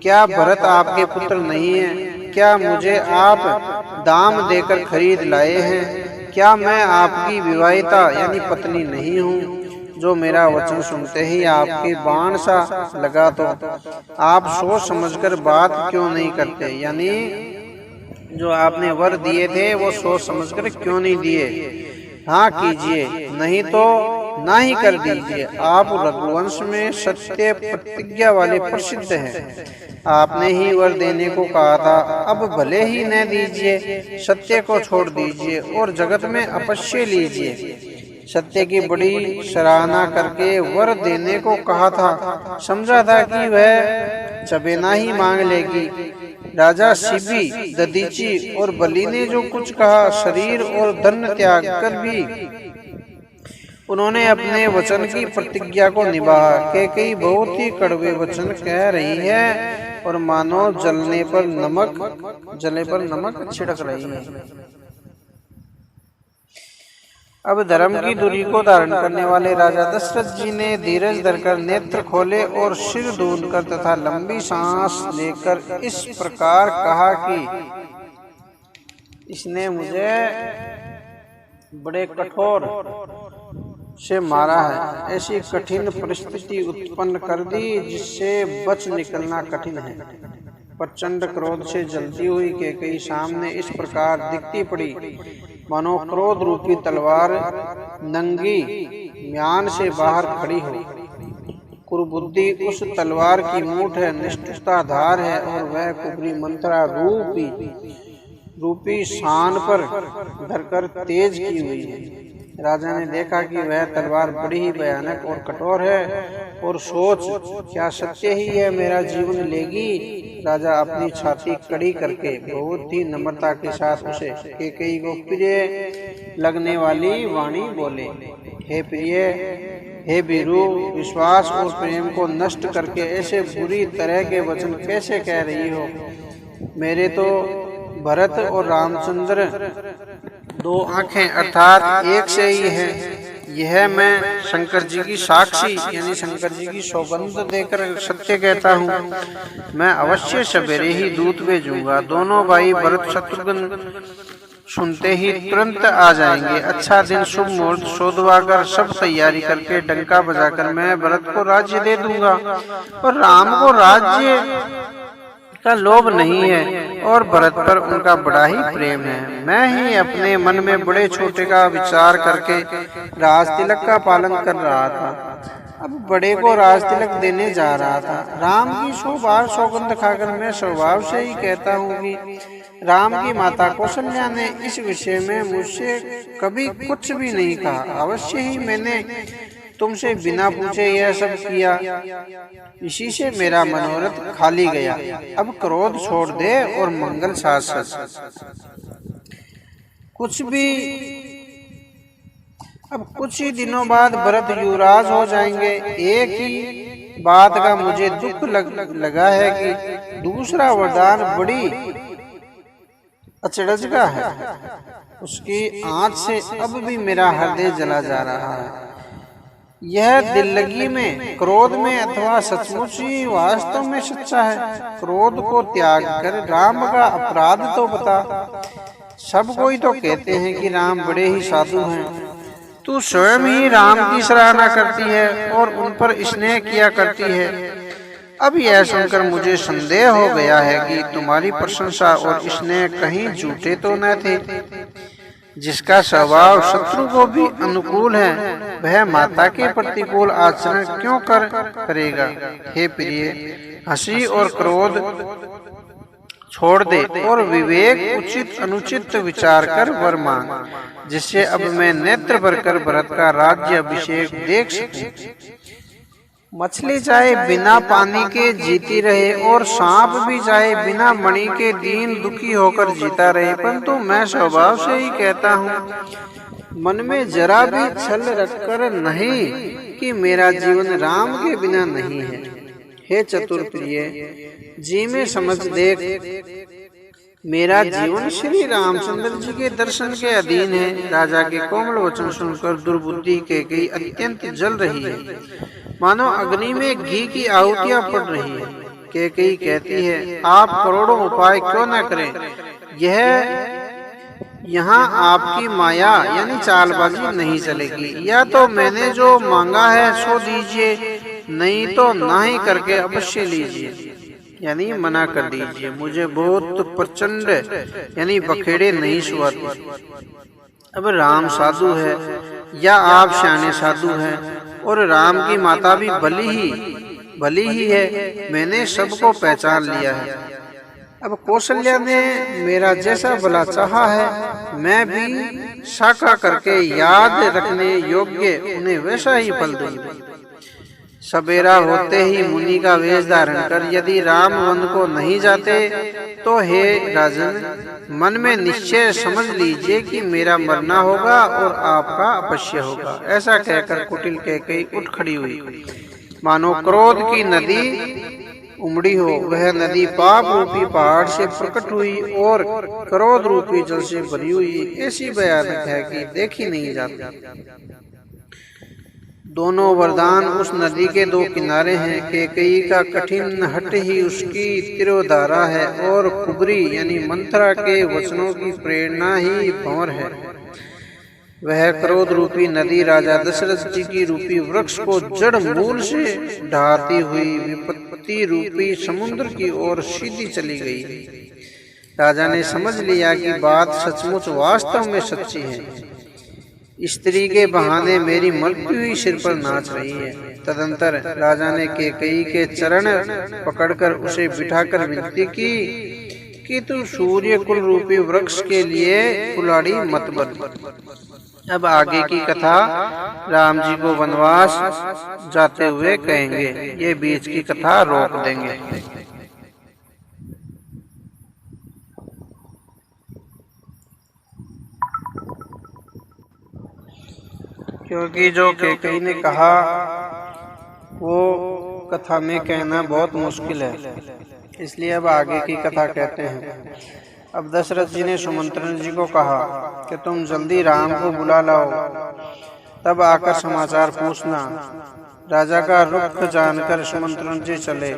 क्या भरत आपके पुत्र नहीं है? क्या मुझे आप दाम देकर खरीद लाए हैं? क्या मैं आपकी विवाहिता यानी पत्नी नहीं हूँ? जो मेरा वचन सुनते ही आपके बाण सा लगा तो आप सोच समझकर बात क्यों नहीं करते? यानी जो आपने वर दिए थे वो सोच समझकर क्यों नहीं दिए? हाँ कीजिए, नहीं तो ना ही कर दीजिए। आप रघुवंश में सत्य प्रतिज्ञा वाले प्रसिद्ध हैं। आपने ही वर देने को कहा था, अब भले ही न दीजिए, सत्य को छोड़ दीजिए और जगत में अपश्य लीजिए। सत्य की बड़ी सराहना करके वर देने को कहा था, समझा था कि वह चबेना ही मांग लेगी। राजा शिबी, दधीची और बलि ने जो कुछ कहा, शरीर और धन त्याग कर भी उन्होंने अपने वचन की प्रतिज्ञा को निभाया। कैकेयी बहुत ही कड़वे वचन कह रही है और मानो जले पर नमक छिड़क रही है। अब धर्म की दूरी को धारण करने वाले राजा दशरथ जी ने धीरज धरकर नेत्र खोले और सिर ढूंढकर तथा लंबी सांस लेकर इस प्रकार कहा कि इसने मुझे बड़े कठोर से मारा है, ऐसी कठिन परिस्थिति उत्पन्न कर दी जिससे बच निकलना कठिन है। प्रचंड क्रोध से जलती हुई कैकेयी सामने इस प्रकार दिखती पड़ी मानो क्रोध रूपी तलवार नंगी म्यान से बाहर खड़ी हो। कुरुबुद्धि उस तलवार की मूठ है, निष्ठुरता धार है और वह कुबरी मंत्रा रूपी शान पर धरकर तेज की हुई है। राजा ने देखा कि वह तलवार बड़ी ही भयानक और कठोर है और सोच, क्या सत्य ही है मेरा जीवन लेगी? राजा अपनी छाती कड़ी करके बहुत ही नम्रता के साथ उसे कैकेयी को प्रिय लगने वाली वाणी बोले, हे प्रिय, हे वीरू, विश्वास और प्रेम को नष्ट करके ऐसे बुरी तरह के वचन कैसे कह रही हो? मेरे तो भरत और रामचंद्र दो आंखें अर्थात एक से ही है। यह मैं शंकर जी की साक्षी यानी शंकर जी की सौगंध देकर सत्य कहता हूँ। मैं अवश्य सवेरे ही दूत भेजूंगा। दोनों भाई भरत शत्रुघ्न सुनते ही तुरंत आ जाएंगे। अच्छा दिन, शुभ मुहूर्त शोधवाकर सब तैयारी करके डंका बजाकर मैं भरत को राज्य दे दूंगा। और राम को राज्य का लोभ नहीं है और भरत पर उनका बड़ा ही प्रेम है। मैं ही अपने मन में बड़े छोटे का विचार करके राज तिलक का पालन कर रहा था। अब बड़े को राज तिलक देने जा रहा था। राम की 100 बार सौगंध खाकर मैं स्वभाव से ही कहता हूँ कि राम की माता कौशल्या ने इस विषय में मुझसे कभी कुछ भी नहीं कहा। अवश्य ही मैंने तुमसे बिना पूछे यह सब किया। इसी से मेरा मनोरथ खाली गया। अब क्रोध छोड़ दे और मंगल शासक। अब कुछ ही दिनों बाद भरत युवराज हो जाएंगे। एक ही बात का मुझे दुख लगा है कि दूसरा वरदान बड़ी अचरज का है। उसकी आंच से अब भी मेरा हृदय जला जा रहा है। यह दिल लगी में, क्रोध में अथवा सचमुच ही वास्तव में सच्चा है? क्रोध को त्याग कर राम का अपराध तो बता। सब कोई तो कहते हैं कि राम बड़े ही साधु हैं। तू स्वयं ही राम की सराहना करती है और उन पर स्नेह किया करती है। अब यह सुनकर मुझे संदेह हो गया है कि तुम्हारी प्रशंसा और स्नेह कहीं झूठे तो न थे। जिसका स्वभाव शत्रु को भी अनुकूल है, वह माता के प्रतिकूल आचरण क्यों करेगा? हे प्रिय, हंसी और क्रोध छोड़ दे और विवेक उचित अनुचित विचार कर वर मांग, जिससे अब मैं नेत्र भरकर भरत का राज्य अभिषेक देख सकूं। मछली चाहे बिना पानी के जीती रहे और सांप भी चाहे बिना मणि के दीन दुखी होकर जीता रहे, परंतु मैं स्वभाव से ही कहता हूँ, मन में जरा भी छल रखकर नहीं कि मेरा जीवन राम के बिना नहीं है। हे चतुर प्रिय, जी में समझ देख, मेरा जीवन श्री रामचंद्र जी के दर्शन के अधीन है। राजा के कोमल वचन सुनकर दुर्बुद्धि कैकेयी अत्यंत जल रही है, मानो अग्नि में घी की आहुतियां पड़ रही है। कैकेयी कहती है, आप करोड़ों उपाय क्यों न करें, यह यहाँ आपकी माया यानी चालबाजी नहीं चलेगी। या तो मैंने जो मांगा है सो दीजिए, नहीं तो ना ही करके अवश्य लीजिए, यानी मना कर दीजिए। मुझे बहुत प्रचंड यानी बखेड़े नहीं सुहाते। अब राम साधु है या आप श्याने साधु हैं, और राम की माता भी भली ही है, मैंने सबको पहचान लिया है। अब कौशल्या ने मेरा जैसा भला चाहा है, मैं भी साका करके याद रखने योग्य उन्हें वैसा ही फल दूंगा। सवेरा होते ही मुनि का वेश धारण कर यदि राम वन को नहीं जाते तो हे राजन, मन में निश्चय समझ लीजिए कि मेरा मरना होगा और आपका अपश्य होगा। ऐसा कहकर कुटिल कैकेयी उठ खड़ी हुई, मानो क्रोध की नदी उमड़ी हो। वह नदी पाप रूपी पहाड़ से प्रकट हुई और क्रोध रूपी जल से भरी हुई। ऐसी भयानक है कि देखी नहीं जाती। दोनों वरदान उस नदी के दो किनारे हैं। कैकेयी का कठिन हट ही उसकी तिरोधारा है और कुबरी यानी मंथरा के वचनों की प्रेरणा ही भंवर है। वह क्रोध रूपी नदी राजा दशरथ जी की रूपी वृक्ष को जड़ मूल से ढाती हुई विपत्ति रूपी समुद्र की ओर सीधी चली गई। राजा ने समझ लिया कि बात सचमुच वास्तव में सच्ची है। स्त्री के बहाने मेरी मृत्यु ही सिर पर नाच रही है। तदंतर राजा ने कैकेयी के चरण पकड़कर उसे बिठाकर विनती की कि तू सूर्य कुल रूपी वृक्ष के लिए कुल्हाड़ी मत बन। अब आगे की कथा राम जी को वनवास जाते हुए कहेंगे, ये बीच की कथा रोक देंगे। क्योंकि जो कैकेयी ने कहा वो कथा में कहना बहुत मुश्किल है, इसलिए अब आगे की कथा कहते हैं। अब दशरथ जी ने सुमंत्र जी को कहा कि तुम जल्दी राम को बुला लाओ, तब आकर समाचार पूछना। राजा का रुख जानकर सुमंत्र जी चले।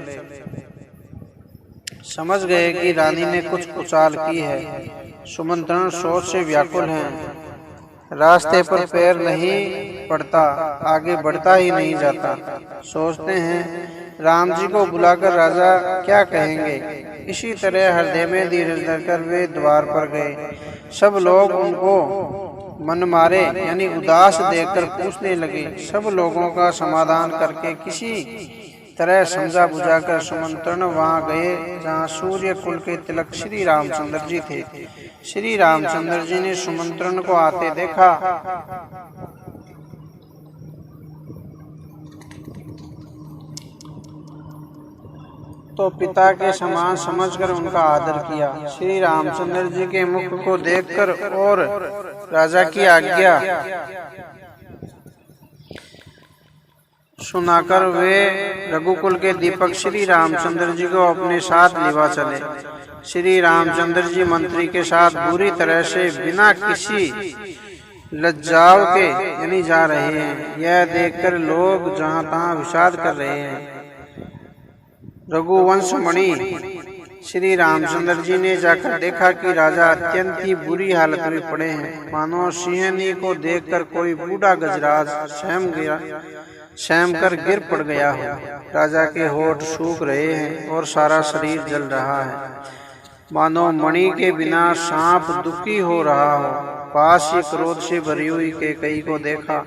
समझ गए कि रानी ने कुछ कुचाल की है। सुमंत्र सोच से व्याकुल हैं। रास्ते पर पैर नहीं पड़ता, आगे बढ़ता ही नहीं जाता। सोचते हैं राम जी को बुलाकर राजा क्या कहेंगे। इसी तरह हृदय में धीरज धरकर वे द्वार पर गए। सब लोग उनको मन मारे यानी उदास देखकर पूछने लगे। सब लोगों का समाधान करके किसी तरह समझा बुझाकर सुमंत्रण वहां गए जहां सूर्य कुल के तिलक श्री रामचंद्र जी थे। श्री रामचंद्र जी ने सुमंत्रण को आते देखा तो पिता के समान समझकर उनका आदर किया। श्री रामचंद्र जी के मुख को देखकर और राजा की आज्ञा सुनाकर वे रघुकुल के दीपक श्री रामचंद्र जी को अपने साथ लिवा चले। श्री रामचंद्र जी मंत्री के साथ बुरी तरह से बिना किसी लज्जाव के यानी जा रहे हैं। यह देखकर लोग जहां तहां विषाद कर रहे हैं। रघुवंश मणि श्री रामचंद्र जी ने जाकर देखा कि राजा अत्यंत ही बुरी हालत में पड़े हैं। मानो सिंहनी को देखकर कोई बूढ़ा गजराज सहम कर गिर पड़ गया हो। राजा के होठ सूख रहे हैं और सारा शरीर जल रहा है। मानो मणि के बिना सांप दुखी हो रहा हो। पास ही क्रोध से भरी हुई कैकेयी को देखा,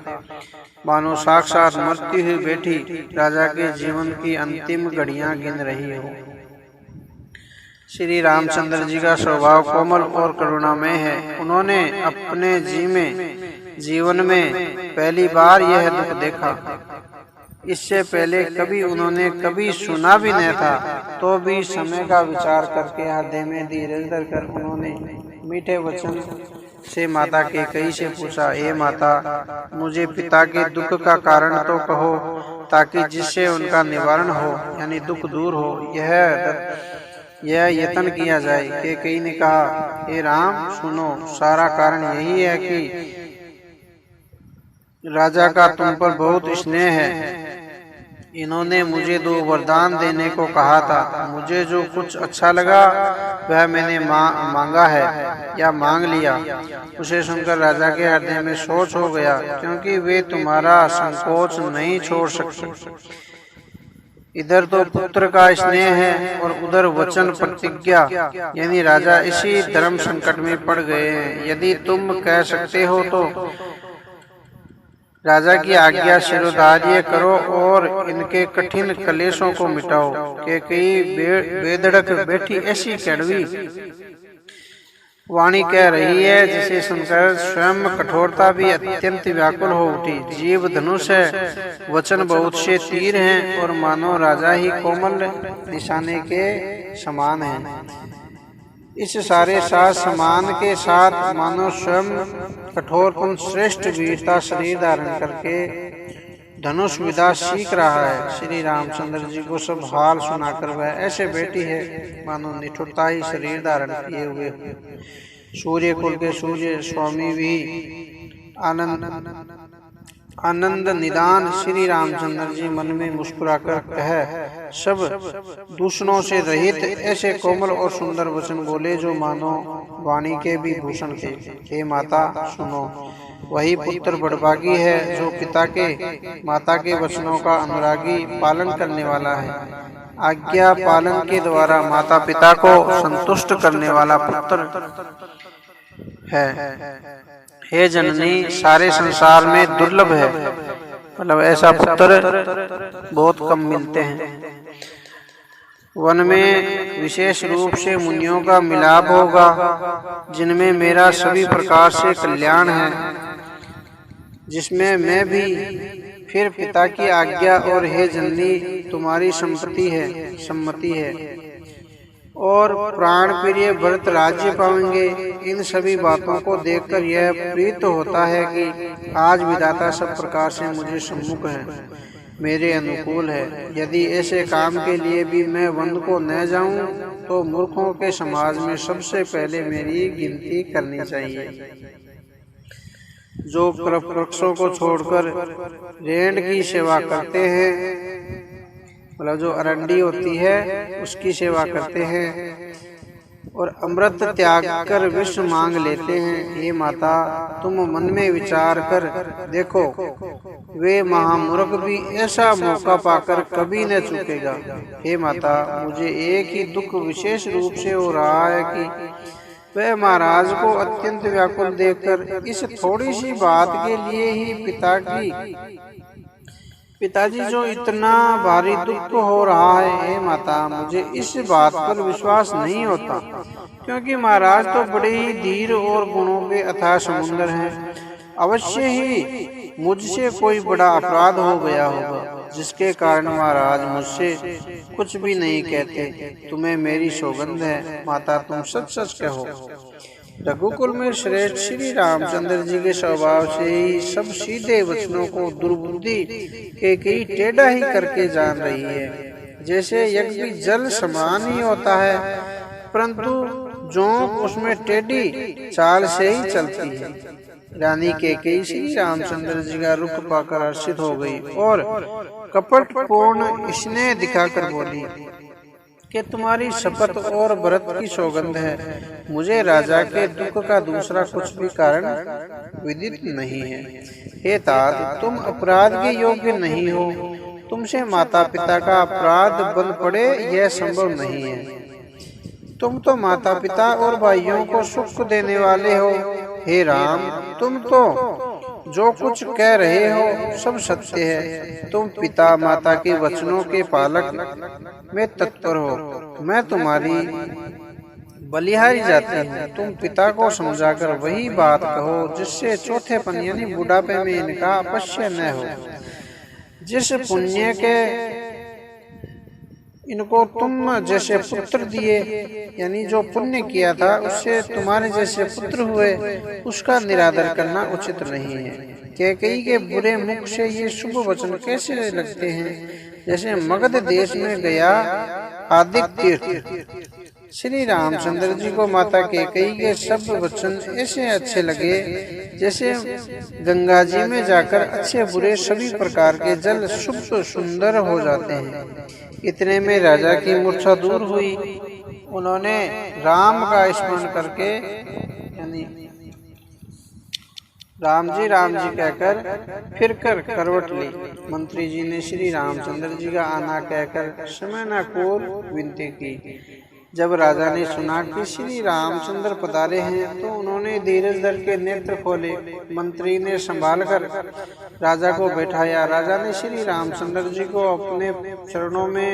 मानो साक्षात मरती हुई बैठी राजा के जीवन की अंतिम घड़ियां गिन रही हो। श्री रामचंद्र जी का स्वभाव कोमल और करुणामय है। उन्होंने अपने जीवन में पहली बार यह दुख देखा। इससे पहले कभी उन्होंने कभी सुना भी नहीं था। तो भी समय का विचार करके हृदय में धीरज धरकर उन्होंने मीठे वचन से माता कैकेयी से पूछा, हे माता, मुझे पिता के दुख का कारण तो कहो, ताकि जिससे उनका निवारण हो यानी दुख दूर हो। यह यत्न किया जाए। कैकेयी ने कहा, हे राम, सुनो, सारा कारण यही है कि राजा का तुम पर बहुत स्नेह है। इन्होंने मुझे 2 वरदान देने को कहा था। मुझे जो कुछ अच्छा लगा वह मैंने मांगा है या मांग लिया। उसे सुनकर राजा के हृदय में सोच हो गया, क्योंकि वे तुम्हारा संकोच नहीं छोड़ सकते। इधर तो पुत्र का स्नेह है और उधर वचन प्रतिज्ञा, यानी राजा इसी धर्म संकट में पड़ गए हैं। यदि तुम कह सकते हो तो राजा की आज्ञा शिरोधार्य करो और इनके कठिन कलेशों को मिटाओ। कैकेयी बेधड़क बैठी ऐसी कड़वी वाणी कह रही है जिसे सुनकर स्वयं कठोरता भी अत्यंत व्याकुल हो उठी। जीव धनुष है, वचन बहुत से तीर हैं और मानो राजा ही कोमल निशाने के समान है। इस सारे साथ समान के साथ मानो स्वयं कठोर श्रेष्ठ वीरता शरीर धारण करके धनुष विधा सीख रहा है। श्री रामचंद्र जी को सब हाल सुनाकर वह ऐसे बैठी है मानो निठुरता ही शरीर धारण किए हुए। सूर्य कुल के सूर्य स्वामी भी आनंद निदान श्री रामचंद्र जी मन में मुस्कुराकर कह सब दूषणों से रहित ऐसे कोमल और सुंदर वचन बोले जो मानो वाणी के भी भूषण थे। हे माता, सुनो, वही पुत्र बड़भागी है जो पिता के माता के वचनों का अनुरागी पालन करने वाला है। आज्ञा पालन के द्वारा माता पिता को संतुष्ट करने वाला पुत्र है। हे जननी, सारे संसार में दुर्लभ है, मतलब ऐसा पुत्र बहुत कम मिलते हैं। वन में विशेष रूप से मुनियों का मिलाप होगा, जिनमें मेरा सभी प्रकार से कल्याण है, जिसमें मैं भी फिर पिता की आज्ञा और हे जननी तुम्हारी सम्मति है और प्राण प्रिय भरत राज्य पाएंगे। इन सभी बातों को देखकर यह प्रीत होता है कि आज विधाता सब प्रकार से मुझे सम्मुख है, मेरे अनुकूल है। यदि ऐसे काम के लिए भी मैं वन को न जाऊं तो मूर्खों के समाज में सबसे पहले मेरी गिनती करनी चाहिए। जो वृक्षों को छोड़कर रेंड की सेवा करते हैं, मतलब जो अरंडी होती है उसकी सेवा करते हैं और अमृत त्याग कर विष मांग लेते हैं, हे माता तुम मन में विचार कर देखो, वे महामूर्ख भी ऐसा मौका पाकर कभी न चूकेगा। हे माता, मुझे एक ही दुख विशेष रूप से हो रहा है कि वह महाराज को अत्यंत व्याकुल देखकर इस थोड़ी सी बात के लिए ही पिताजी जो इतना भारी दुख हो रहा है। हे माता, मुझे इस बात पर विश्वास नहीं होता, क्योंकि महाराज तो बड़े ही धीर और गुणों के अथाह समुद्र हैं। अवश्य ही मुझसे कोई बड़ा अपराध हो गया होगा, जिसके कारण महाराज मुझसे कुछ भी नहीं कहते। तुम्हें मेरी सौगंध है माता, तुम सच सच कहो। रघुकुल में श्रेष्ठ श्री रामचंद्र जी के स्वभाव से ही सब सीधे वचनों को दुर्बुद्धि के कई टेढ़ा ही करके जान रही है। जैसे यज्ञ भी जल समान ही होता है, परंतु जोंक उसमें टेढ़ी चाल से ही चलती है। रानी केकई श्री रामचंद्र जी का रुख पाकर हर्षित हो गई और कपट पूर्ण स्नेह दिखाकर बोली कि तुम्हारी शपथ और व्रत की सौगंध है, मुझे राजा के दुख का दूसरा कुछ भी कारण विदित नहीं है। हे तात, तुम अपराध के योग्य नहीं हो, तुमसे माता पिता का अपराध बन पड़े यह संभव नहीं है। तुम तो माता पिता और भाइयों को सुख देने वाले हो। हे राम, तुम तो जो कुछ कह रहे हो सब सत्य है। तुम पिता माता के वचनों के पालक में तत्पर हो। मैं तुम्हारी बलिहारी जाती हूँ। तुम पिता को समझाकर वही बात कहो जिससे चौथेपन यानी बुढ़ापे में इनका अपश्य न हो। जिस पुण्य के इनको तुम जैसे पुत्र दिए, यानी जो पुण्य किया था उससे तुम्हारे जैसे पुत्र हुए, उसका निरादर करना उचित नहीं है। कैकेयी के बुरे मुख से ये शुभ वचन कैसे लगते हैं, जैसे मगध देश में गया आदित्य तीर्थ। श्री रामचंद्र जी को माता कैकेयी के सब वचन ऐसे अच्छे लगे जैसे गंगा जी में जाकर अच्छे बुरे सभी प्रकार के जल शुभ सुंदर हो जाते हैं। इतने में राजा की मूर्छा दूर हुई। उन्होंने राम का स्मरण करके यानी राम जी कहकर फिर कर करवट ली। मंत्री जी ने श्री रामचंद्र जी का आना कहकर समयनाकोर विनती की। जब राजा ने सुना कि श्री रामचंद्र पधारे हैं तो उन्होंने धीरज धर के नेत्र खोले। मंत्री ने संभाल कर राजा को बैठाया। राजा ने श्री रामचंद्र जी को अपने चरणों में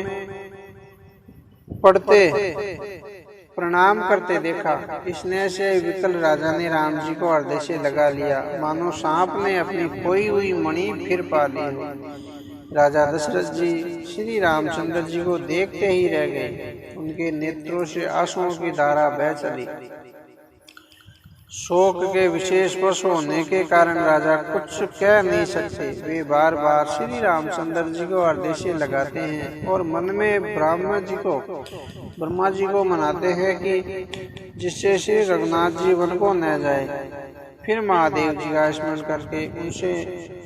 पड़ते प्रणाम करते देखा। स्नेह से विकल राजा ने राम जी को हृदय से लगा लिया, मानो सांप ने अपनी खोई हुई मणि फिर पा ली हो। राजा दशरथ जी श्री रामचंद्र जी को देखते ही रह गए। उनके नेत्रों से आंसुओं की धारा बह चली। शोक के विशेष वश होने के कारण राजा कुछ कह नहीं सकते। वे बार बार श्री रामचंद्र जी को हृदय से लगाते हैं और मन में ब्रह्मा जी को मनाते हैं कि जिससे श्री रघुनाथ जी वन को न जाए। फिर महादेव जी का स्मरण करके उनसे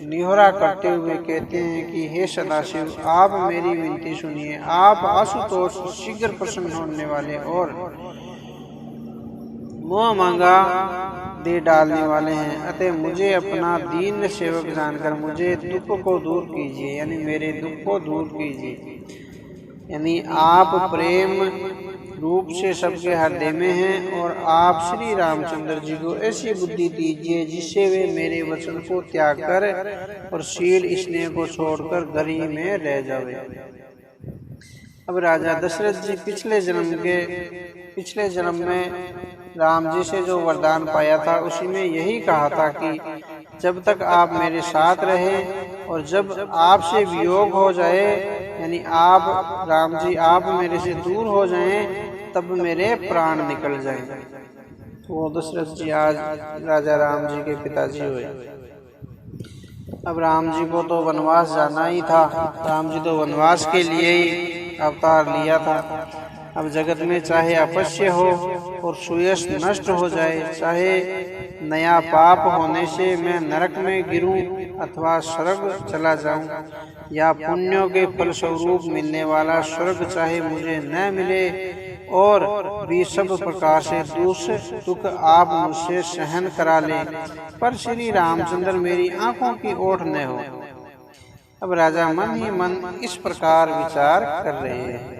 निहोरा करते हुए कहते हैं कि हे सदाशिव, आप मेरी विनती सुनिए। आप आशुतोष शीघ्र प्रसन्न होने वाले और मोह मांगा दे डालने वाले हैं, अतः मुझे अपना दीन सेवक जानकर मुझे दुख को दूर कीजिए, यानी मेरे दुख को दूर कीजिए। यानी आप प्रेम रूप से सबके हृदय में हैं और आप श्री रामचंद्र जी को ऐसी बुद्धि दीजिए जिससे वे मेरे वचन को त्याग कर और शील स्नेह को छोड़कर गरी में रह जावे। अब राजा दशरथ जी पिछले जन्म में राम जी से जो वरदान पाया था उसी में यही कहा था कि जब तक आप मेरे साथ रहे और जब आपसे वियोग हो जाए, यानी यानी आप राम जी आप मेरे से दूर हो जाएं तब मेरे प्राण निकल जाएं। तो वो दशरथ जी आज राजा राम जी के पिताजी हुए। अब राम जी को तो वनवास जाना ही था, राम जी तो वनवास के लिए ही अवतार लिया था। अब जगत में चाहे अपश्य हो और सुयश नष्ट हो जाए, चाहे नया पाप होने से मैं नरक में गिरूं अथवा स्वर्ग चला जाऊं, या पुण्यों के फलस्वरूप मिलने वाला स्वर्ग चाहे मुझे न मिले और भी सब प्रकार से दुख आप मुझसे सहन करा ले, पर श्री रामचंद्र मेरी आंखों की ओट न हो। अब राजा मन ही मन इस प्रकार विचार कर रहे हैं।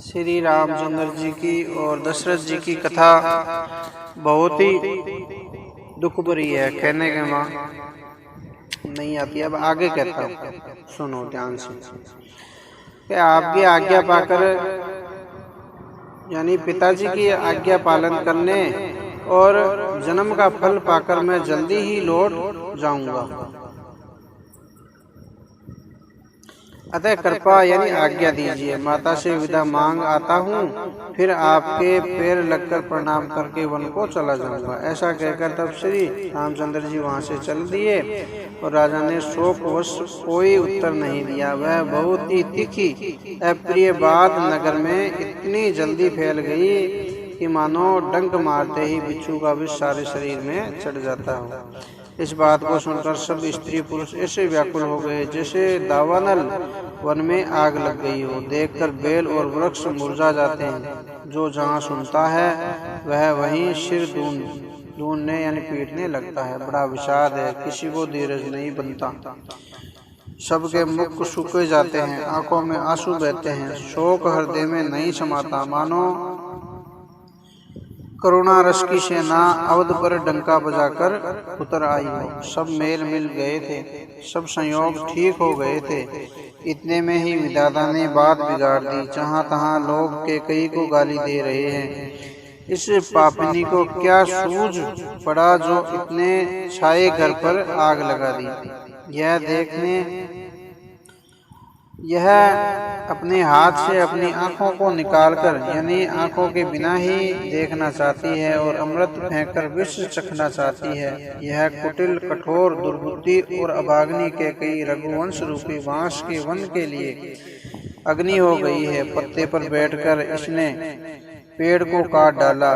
श्री रामचंद्र जी की और दशरथ जी की कथा बहुत ही दुख भरी है, कहने के मां नहीं आती। अब आगे कहता हूँ, सुनो ध्यान से कि आपकी आज्ञा पाकर यानी पिताजी की आज्ञा पालन करने और जन्म का फल पाकर मैं जल्दी ही लौट जाऊंगा। अतः कृपा यानी आज्ञा दीजिए, माता से विदा मांग आता हूँ, फिर आपके पैर लगकर प्रणाम करके वन को चला जाऊंगा। ऐसा कहकर तब श्री रामचंद्र जी वहां से चल दिए और राजा ने शोकवश कोई उत्तर नहीं दिया। वह बहुत ही तीखी अप्रिय बात नगर में इतनी जल्दी फैल गई कि मानो डंक मारते ही बिच्छू का विष सारे शरीर में चढ़ जाता हो। इस बात को सुनकर सब स्त्री पुरुष ऐसे व्याकुल हो गए जैसे दावानल वन में आग लग गई हो। देखकर बेल और वृक्ष मुरझा जाते हैं। जो जहाँ सुनता है वह वहीं सिर ढूंढने यानी पीटने लगता है। बड़ा विषाद है, किसी को धीरज नहीं बनता। सबके मुख सूखे जाते हैं, आंखों में आंसू बहते हैं, शोक हृदय में नहीं समाता, मानो करुणा रस की सेना अवध पर डंका बजाकर उतर आई हो। सब मेल मिल गए थे, सब संयोग ठीक हो गए थे। इतने में ही विधाता ने बात बिगाड़ दी। जहाँ तहाँ लोग कैकेयी को गाली दे रहे हैं। इस पापिनी को क्या सूझ पड़ा जो इतने छाए घर पर आग लगा दी। यह अपने हाथ से अपनी आंखों को निकालकर यानी आंखों के बिना ही देखना चाहती है और अमृत फेंककर विष चखना चाहती है। यह कुटिल कठोर दुर्बुद्धि और अभाग्नि कैकेयी रघुवंश रूपी बांस के वन के लिए अग्नि हो गई है। पत्ते पर बैठकर इसने पेड़ को काट डाला,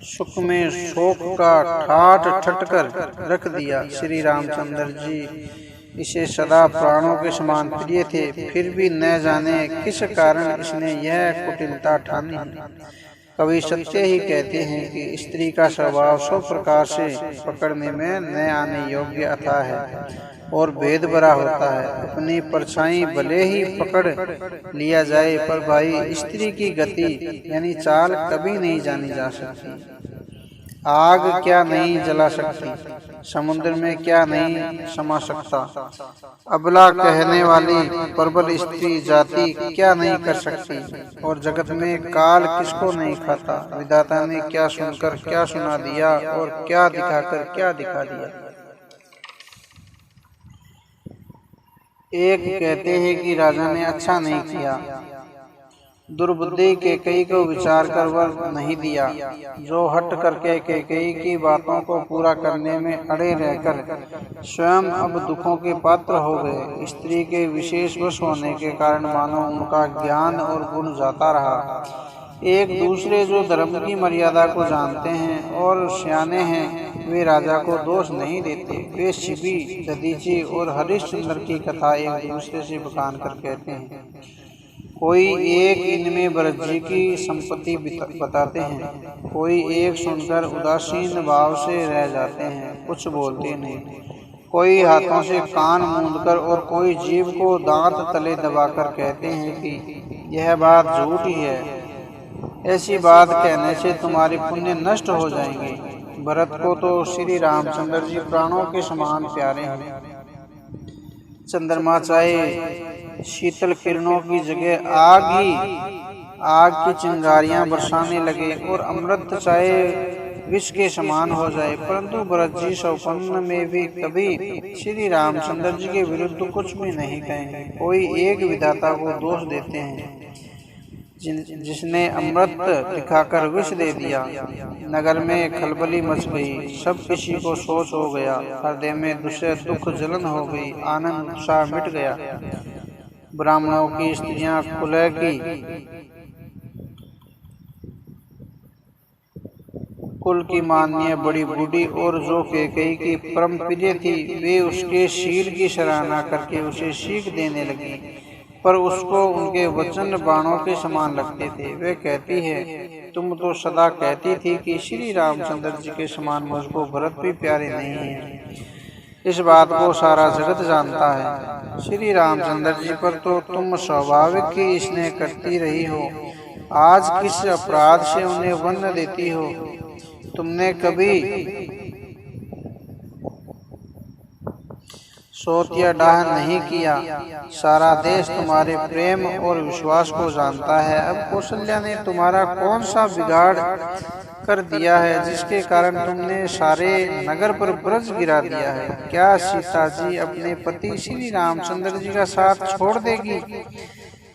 सुख में शोक का ठाठ ठटकर रख दिया। श्री रामचंद्र जी इसे सदा प्राणों के समान प्रिय थे, फिर भी न जाने किस कारण इसने यह कुटिलता ठानी। कवि सत्य ही कहते हैं कि स्त्री का स्वभाव सब प्रकार से पकड़ने में न आने योग्य अथाह है और भेद भरा होता है। अपनी परछाई भले ही पकड़ लिया जाए, पर भाई स्त्री की गति यानी चाल कभी नहीं जानी जा सकती। आग क्या नहीं जला सकती, समुद्र में क्या नहीं समा सकता, अबला कहने वाली प्रबल स्त्री जाति क्या नहीं कर सकती, और जगत में काल किसको नहीं खाता। विधाता ने क्या सुनकर क्या सुना दिया और क्या दिखाकर क्या दिखा दिया। एक कहते हैं कि राजा ने अच्छा नहीं किया, दुर्बुद्धि कैकेयी को विचार कर वर नहीं दिया। जो हट करके कैकेयी की बातों को पूरा करने में अड़े रहकर स्वयं अब दुखों के पात्र हो गए। स्त्री के विशेष वश होने के कारण मानो उनका ज्ञान और गुण जाता रहा। एक दूसरे जो धर्म की मर्यादा को जानते हैं और सियाने हैं, वे राजा को दोष नहीं देते। वे शिबी, दधीची और हरिश्चंद्र की कथा एक दूसरे से बखान कर कहते हैं। कोई एक इनमें भरतजी की संपत्ति बताते हैं, कोई एक सुनकर उदासीन भाव से रह जाते हैं, कुछ बोलते नहीं। कोई हाथों से कान मूंदकर और कोई जीभ को दांत तले दबाकर कहते हैं कि यह बात झूठी है। ऐसी बात कहने से तुम्हारे पुण्य नष्ट हो जाएंगे। भरत को तो श्री रामचंद्र जी प्राणों के समान प्यारे हैं। चंद्रमा चाहे शीतल किरणों की जगह आग ही आग की चिंगारियां बरसाने लगे और अमृत चाहे विष के समान हो जाए। परंतु भरत जी सौपन्न में भी कभी श्री रामचंद्र जी के विरुद्ध कुछ भी नहीं कहेंगे। कोई एक विधाता को दोष देते हैं जिसने अमृत दिखाकर विष दे दिया। नगर में खलबली मच गई, सब किसी को सोच हो गया, हृदय में दूसरे दुख जलन हो गई, आनंद उत्साह मिट गया। ब्राह्मणों की स्त्रियां कुलह कुल की मान्य बड़ी बूढ़ी और जो कैकेयी की परम प्रिय थी, वे उसके शील की सराहना करके उसे सीख देने लगी, पर उसको उनके वचन बाणों के समान लगते थे। वे कहती है, तुम तो सदा कहती थी कि श्री रामचंद्र जी के समान मुझको भरत भी प्यारे नहीं है। इस बात को सारा जगत जानता है। श्री रामचंद्र जी पर तो तुम स्वाभाविक ही स्नेह करती रही हो, आज किस अपराध से उन्हें वन देती हो? तुमने कभी सोच या डाह नहीं किया। सारा देश तुम्हारे प्रेम और विश्वास को जानता है। अब कौशल्या ने तुम्हारा कौन सा बिगाड़ कर दिया है जिसके कारण तुमने सारे नगर पर ब्रज गिरा दिया है? क्या सीता जी अपने पति श्री रामचंद्र जी का साथ छोड़ देगी?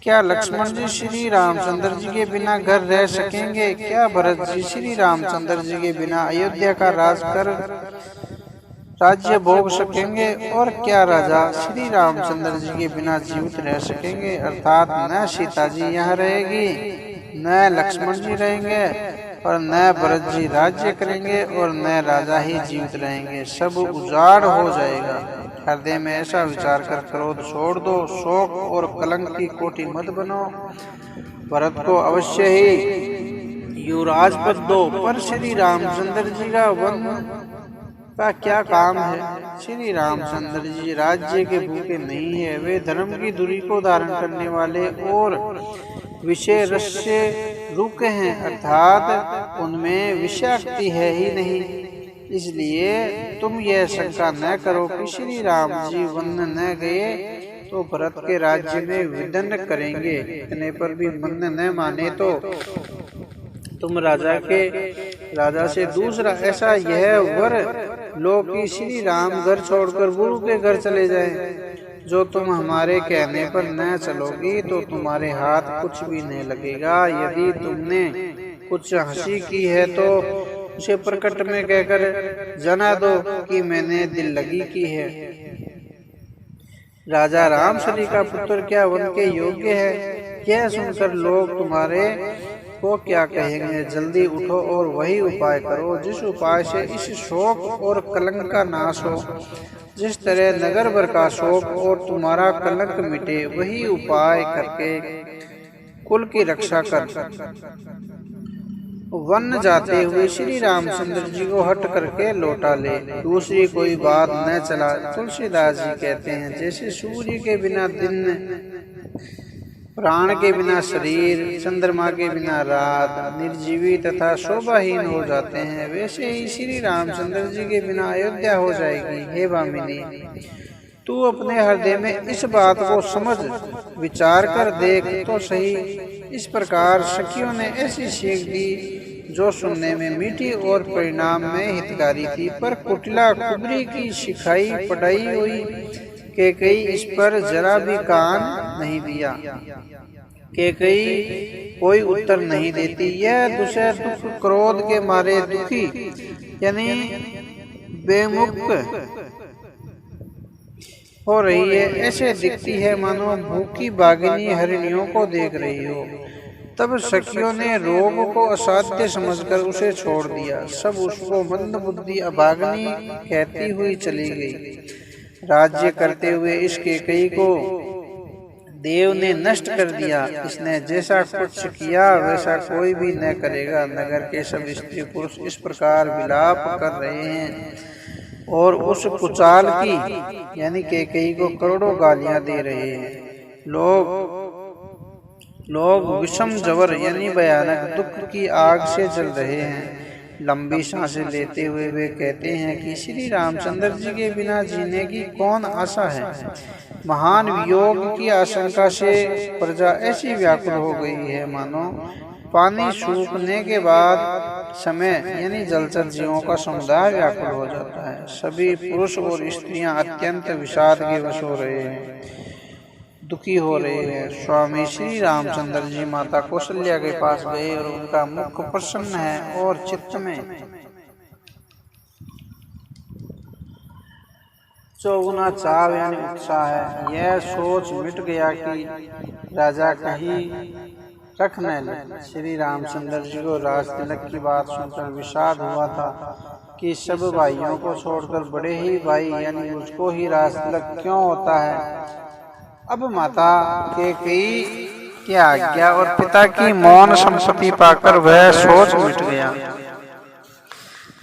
क्या लक्ष्मण जी श्री रामचंद्र जी के बिना घर रह सकेंगे? क्या भरत जी श्री रामचंद्र जी के बिना अयोध्या का राज कर राज्य भोग सकेंगे? और क्या राजा श्री रामचंद्र जी के बिना जीवित रह सकेंगे? अर्थात न सीता जी यहाँ रहेगी, न लक्ष्मण जी रहेंगे, और न भरत जी राज्य करेंगे, और न राजा ही जीवित रहेंगे। सब उजाड़ हो जाएगा। हृदय में ऐसा विचार कर क्रोध छोड़ दो, शोक और कलंक की कोठी मत बनो। भरत को अवश्य ही युवराज पद दो, पर श्री रामचंद्र जी का वन का क्या काम है? श्री रामचंद्र जी राज्य के भूखे नहीं है। वे धर्म की धुरी को धारण करने वाले और विषय रस से रुके हैं, अर्थात उनमें विषाक्ति है ही नहीं। इसलिए तुम यह शंका न करो कि श्री राम जी वन न गए तो भरत के राज्य में विदन करेंगे। इतने पर भी मन न माने तो तुम राजा से दूसरा ऐसा यह वर लो कि श्री राम घर छोड़कर गुरु के घर चले जाएं। जो तुम हमारे कहने पर न चलोगी तो तुम्हारे हाथ कुछ भी नहीं लगेगा। यदि तुमने कुछ हंसी की है तो उसे प्रकट में कहकर जना दो कि मैंने दिल लगी की है। राजा रामसरी का पुत्र क्या वन के योग्य है? यह सुनकर लोग तुम्हारे को क्या कहेंगे? जल्दी उठो और वही उपाय करो जिस उपाय से इस शोक और कलंक का नाश हो। जिस तरह नगर भर का शोक और तुम्हारा कलंक मिटे, वही उपाय करके कुल की रक्षा कर वन जाते हुए श्री रामचंद्र जी को हट करके लौटा ले। दूसरी कोई बात न चला। तुलसीदास जी कहते हैं, जैसे सूर्य के बिना दिन, प्राण के बिना शरीर, चंद्रमा के बिना रात निर्जीवी तथा शोभाहीन हो जाते हैं, वैसे ही श्री रामचंद्र जी के बिना अयोध्या हो जाएगी। हे भामिनी, तू अपने हृदय में इस बात को समझ विचार कर देख तो सही। इस प्रकार सखियों ने ऐसी सीख दी जो सुनने में मीठी और परिणाम में हितकारी थी, पर कुटिला कुबरी की सिखाई पढ़ाई हुई कैकेयी इस पर जरा भी कान नहीं दिया। कैकेयी कोई उत्तर नहीं देती। यह दूसरे दुख क्रोध के मारे दुखी यानी बेमुक्त हो रही है। ऐसे दिखती है मानो भूखी बागिनी हरिणियों को देख रही हो। तब सखियों ने रोग को असाध्य समझकर उसे छोड़ दिया। सब उसको मंद बुद्धि अभागिनी कहती हुई चली गई। राज्य करते हुए इस कैकेयी को देव ने नष्ट कर दिया। इसने जैसा कुछ किया वैसा कोई भी न करेगा। नगर के सब स्त्री पुरुष इस प्रकार विलाप कर रहे हैं और उस कुचाल की यानी कैकेयी को करोड़ों गालियां दे रहे हैं। लोग विषम जवर यानी भयानक दुख की आग से जल रहे हैं। लंबी सांसें लेते हुए वे कहते हैं कि श्री रामचंद्र जी के बिना जीने की कौन आशा है। महान वियोग की आशंका से प्रजा ऐसी व्याकुल हो गई है मानो पानी सूखने के बाद समय यानी जलचर जीवों का समुदाय व्याकुल हो जाता है। सभी पुरुष और स्त्रियां अत्यंत विषाद के वश हो रहे हैं, दुखी हो रहे हैं। स्वामी श्री रामचंद्र जी माता कौशल्या के पास गए और उनका मुख प्रसन्न है और चित्त में चौगुना चाव यानी उत्साह है। यह सोच मिट गया कि राजा कहीं रख न ले। श्री रामचंद्र जी को राज तिलक की बात सुनकर विषाद हुआ था कि सब भाइयों को छोड़कर बड़े ही भाई यानी मुझको ही राज तिलक क्यों होता है। अब माता के कई की आज्ञा और पिता की मौन संपत्ति पाकर वह सोच मिट गया।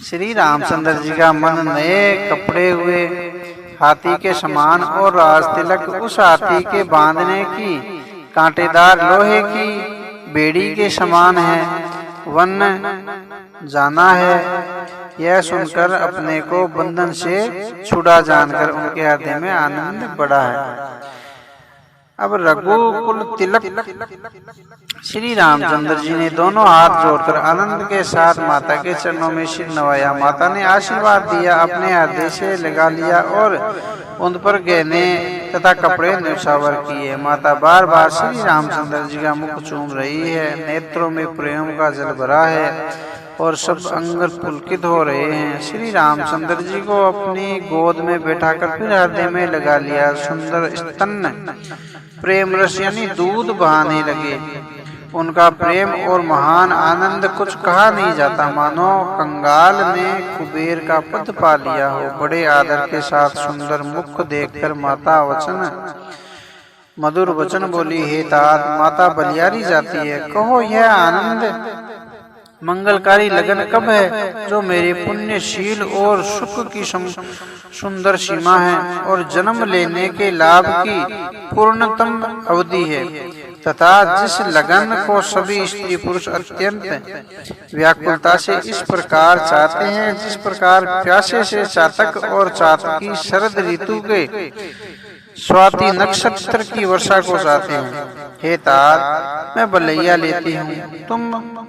श्री रामचंद्र जी का मन नए कपड़े हुए हाथी के समान और राज तिलक उस हाथी के बांधने की कांटेदार लोहे की बेड़ी के समान है। वन जाना है यह सुनकर अपने को बंधन से छुड़ा जानकर उनके हृदय में आनंद बढ़ा है। अब रघुकुल तिलक श्री रामचंद्र जी ने दोनों हाथ जोड़कर आनंद के साथ माता के चरणों में सिर नवाया। माता ने आशीर्वाद दिया, अपने हृदय से लगा लिया और उन पर गहने तथा कपड़े न्यौछावर किए। माता बार बार श्री रामचंद्र जी का मुख चूम रही है, नेत्रों में प्रेम का जल भरा है और सब अंग पुलकित हो रहे हैं। श्री रामचंद्र जी को अपनी गोद में बैठाकर फिर हृदय में लगा लिया। सुंदर स्तन प्रेम रस यानी दूध बहाने लगे। उनका प्रेम और महान आनंद कुछ कहा नहीं जाता, मानो कंगाल ने कुबेर का पद पा लिया हो। बड़े आदर के साथ सुंदर मुख देखकर माता मधुर वचन बोली, हे तात, माता बलियारी जाती है, कहो यह आनंद मंगलकारी लगन कब है जो मेरे पुण्यशील और सुख की सुंदर सीमा है और जन्म लेने के लाभ की पूर्णतम अवधि है, तथा जिस लगन को सभी स्त्री पुरुष अत्यंत व्याकुलता से इस प्रकार चाहते हैं जिस प्रकार प्यासे से चातक और चातकी शरद ऋतु के स्वाति नक्षत्र की वर्षा को चाहते हैं। हे तात, मैं बलैया लेती हूँ, तुम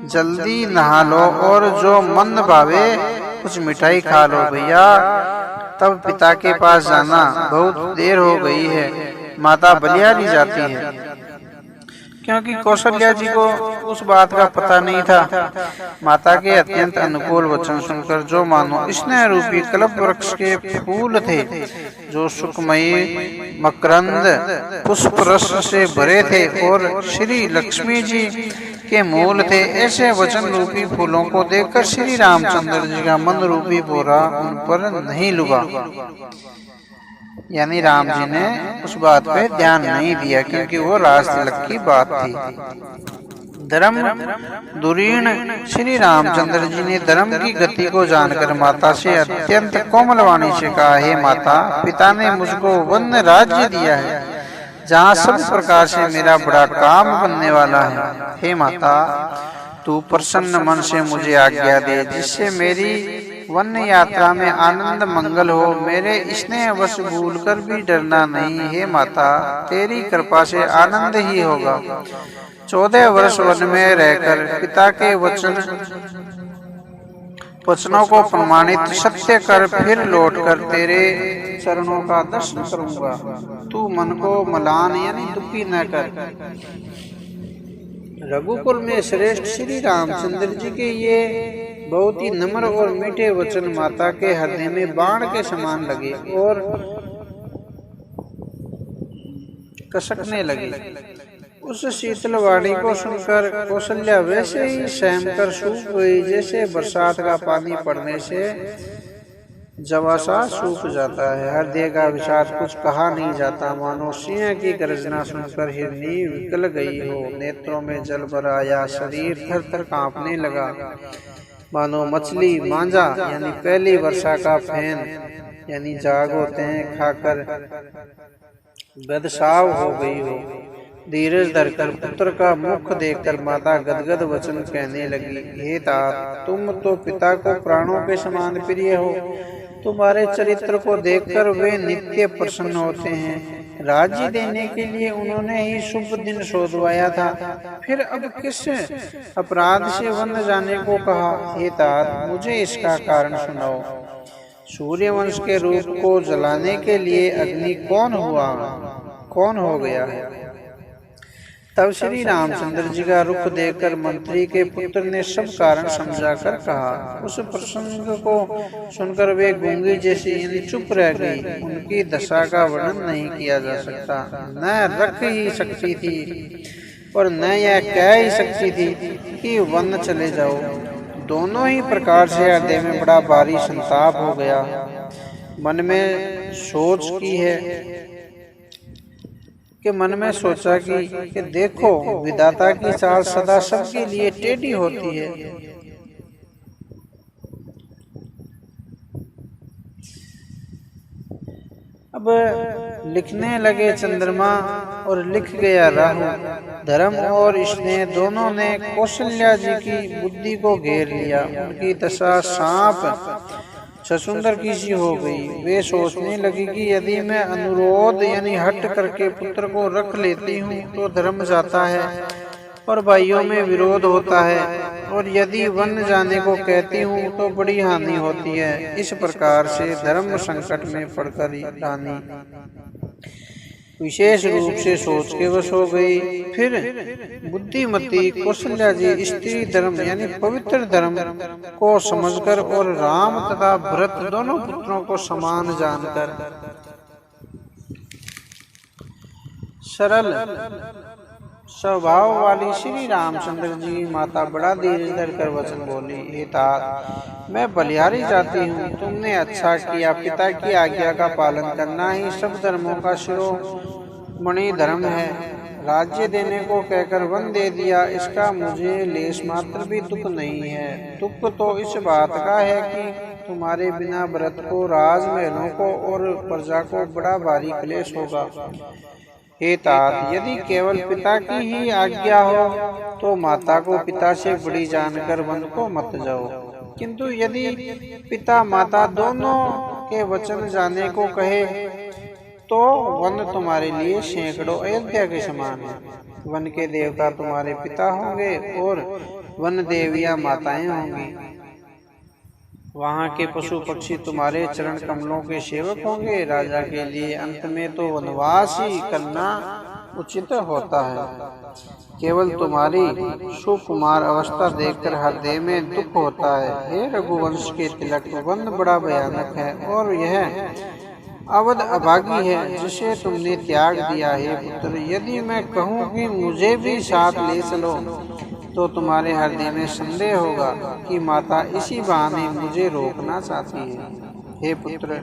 जल्दी नहा लो और जो मन भावे कुछ मिठाई खा लो भैया, तब पिता के पास जाना, बहुत देर हो गई है। माता बलियारी जाती है क्योंकि कौशल्या जी को उस बात का पता नहीं था। माता के अत्यंत अनुकूल वचन सुनकर जो मानो स्नेह रूपी कल्प वृक्ष के फूल थे, जो सुखमयी मकरंद पुष्प रस से भरे थे और श्री लक्ष्मी जी के मूल थे, ऐसे वचन रूपी फूलों को देखकर श्री रामचंद्र जी का मन रूपी बोरा उन पर नहीं लुभा। यानी राम जी ने उस बात पे ध्यान नहीं दिया क्योंकि वो राज तिलक की बात थी। धर्म धुरीण श्री रामचंद्र जी ने धर्म की गति को जानकर माता से अत्यंत कोमल वाणी से कहा, हे माता, पिता ने मुझको वन राज्य दिया है जहाँ सब प्रकार से मेरा बड़ा काम बनने वाला है। हे माता, तू प्रसन्न मन से मुझे आज्ञा दे जिससे मेरी वन यात्रा में आनंद मंगल हो। मेरे स्नेह वश भूल कर भी डरना नहीं। हे माता, तेरी कृपा से आनंद ही होगा। 14 वर्ष वन में रहकर पिता के वचनों को प्रमाणित सत्य कर फिर लौटकर तेरे चरणों का दर्शन करूंगा। तू मन को मलान यानी दुखी न कर। रघुकुल में श्रेष्ठ श्री रामचंद्र जी के ये बहुत ही नम्र और मीठे वचन माता के हृदय में बाण के समान लगे और कसकने लगे। उस शीतल वाणी को सुनकर कौशल्या वैसे ही सहम कर सूख गई जैसे बरसात का पानी पड़ने से जवासा सूख जाता है। हृदय का विषाद कुछ कहा नहीं जाता, मानो सिंह की गर्जना सुनकर हिरनी निकल गई हो। नेत्रों में जल भर आया, शरीर थर थर कांपने लगा, मानो मछली मांझा यानी पहली वर्षा का फैन यानी जाग होते हैं खाकर बदसाव हो गई हो। धीरज धरकर पुत्र का मुख देखकर माता गदगद वचन कहने लगी, हे तात, तुम तो पिता को प्राणों के समान प्रिय हो। तुम्हारे चरित्र को देखकर वे नित्य प्रसन्न होते हैं। राज्य देने के लिए उन्होंने ही शुभ दिन सोधवाया था, फिर अब किस अपराध से वन जाने को कहा? हे तात, मुझे इसका कारण सुनाओ। सूर्यवंश के रूप को जलाने के लिए अग्नि कौन हो गया है? तब श्री रामचंद्र जी का रुख देखकर मंत्री के पुत्र ने सब कारण समझाकर कहा। उस प्रसंग को सुनकर वे गूंगी जैसी चुप रह गई। उनकी दशा का वर्णन नहीं किया जा सकता। न रख ही सकती थी और न यह कह ही सकती थी कि वन चले जाओ। दोनों ही प्रकार से हृदय में बड़ा भारी संताप हो गया। मन में सोचा कि देखो, विधाता की चाल सदा सबके लिए टेढ़ी होती है। अब लिखने लगे चंद्रमा और लिख गया राहु। धर्म और स्नेह दोनों ने कौशल्या जी की बुद्धि को घेर लिया। उनकी दशा सांप छछूंदर की सी हो गई। वे सोचने लगी कि यदि मैं अनुरोध यानी हट करके पुत्र को रख लेती हूँ तो धर्म जाता है और भाइयों में विरोध होता है, और यदि वन जाने को कहती हूँ तो बड़ी हानि होती है। इस प्रकार से धर्म संकट में पड़कर रानी विशेष रूप से सोच के वश हो गई। फिर बुद्धिमती कौशल्या जी स्त्री धर्म यानी पवित्र धर्म को समझकर और राम तथा भरत दोनों पुत्रों को समान जानकर सरल स्वभाव वाली श्री रामचंद्र जी माता बड़ा धीरज धरकर वचन बोली, हे तात, मैं बलिहारी जाती हूँ। तुमने अच्छा किया। पिता की आज्ञा का पालन करना ही सब धर्मों का शिरोमणि धर्म है। राज्य देने को कहकर वन दे दिया, इसका मुझे लेश मात्र भी दुख नहीं है। दुख तो इस बात का है कि तुम्हारे बिना भरत को, राजमहलों को और प्रजा को बड़ा भारी क्लेश होगा। हे तात, यदि केवल पिता की ही आज्ञा हो तो माता को पिता से बड़ी जानकर वन को मत जाओ, किंतु यदि पिता माता दोनों के वचन जाने को कहे तो वन तुम्हारे लिए सैकड़ों अयोध्या के समान है। वन के देवता तुम्हारे पिता होंगे और वन देवियां माताएं होंगी। वहाँ के पशु पक्षी तुम्हारे चरण कमलों के सेवक होंगे। राजा के लिए अंत में तो वनवास ही करना उचित होता है। केवल तुम्हारी सुकुमार अवस्था देखकर हृदय में दुख होता है। हे रघुवंश के तिलक, वन बड़ा भयानक है और यह अवध अभागी है जिसे तुमने त्याग दिया है। पुत्र, यदि मैं कहूँ कि मुझे भी साथ ले चलो तो तुम्हारे हृदय में संदेह होगा कि माता इसी बहाने मुझे रोकना चाहती है। हे पुत्र,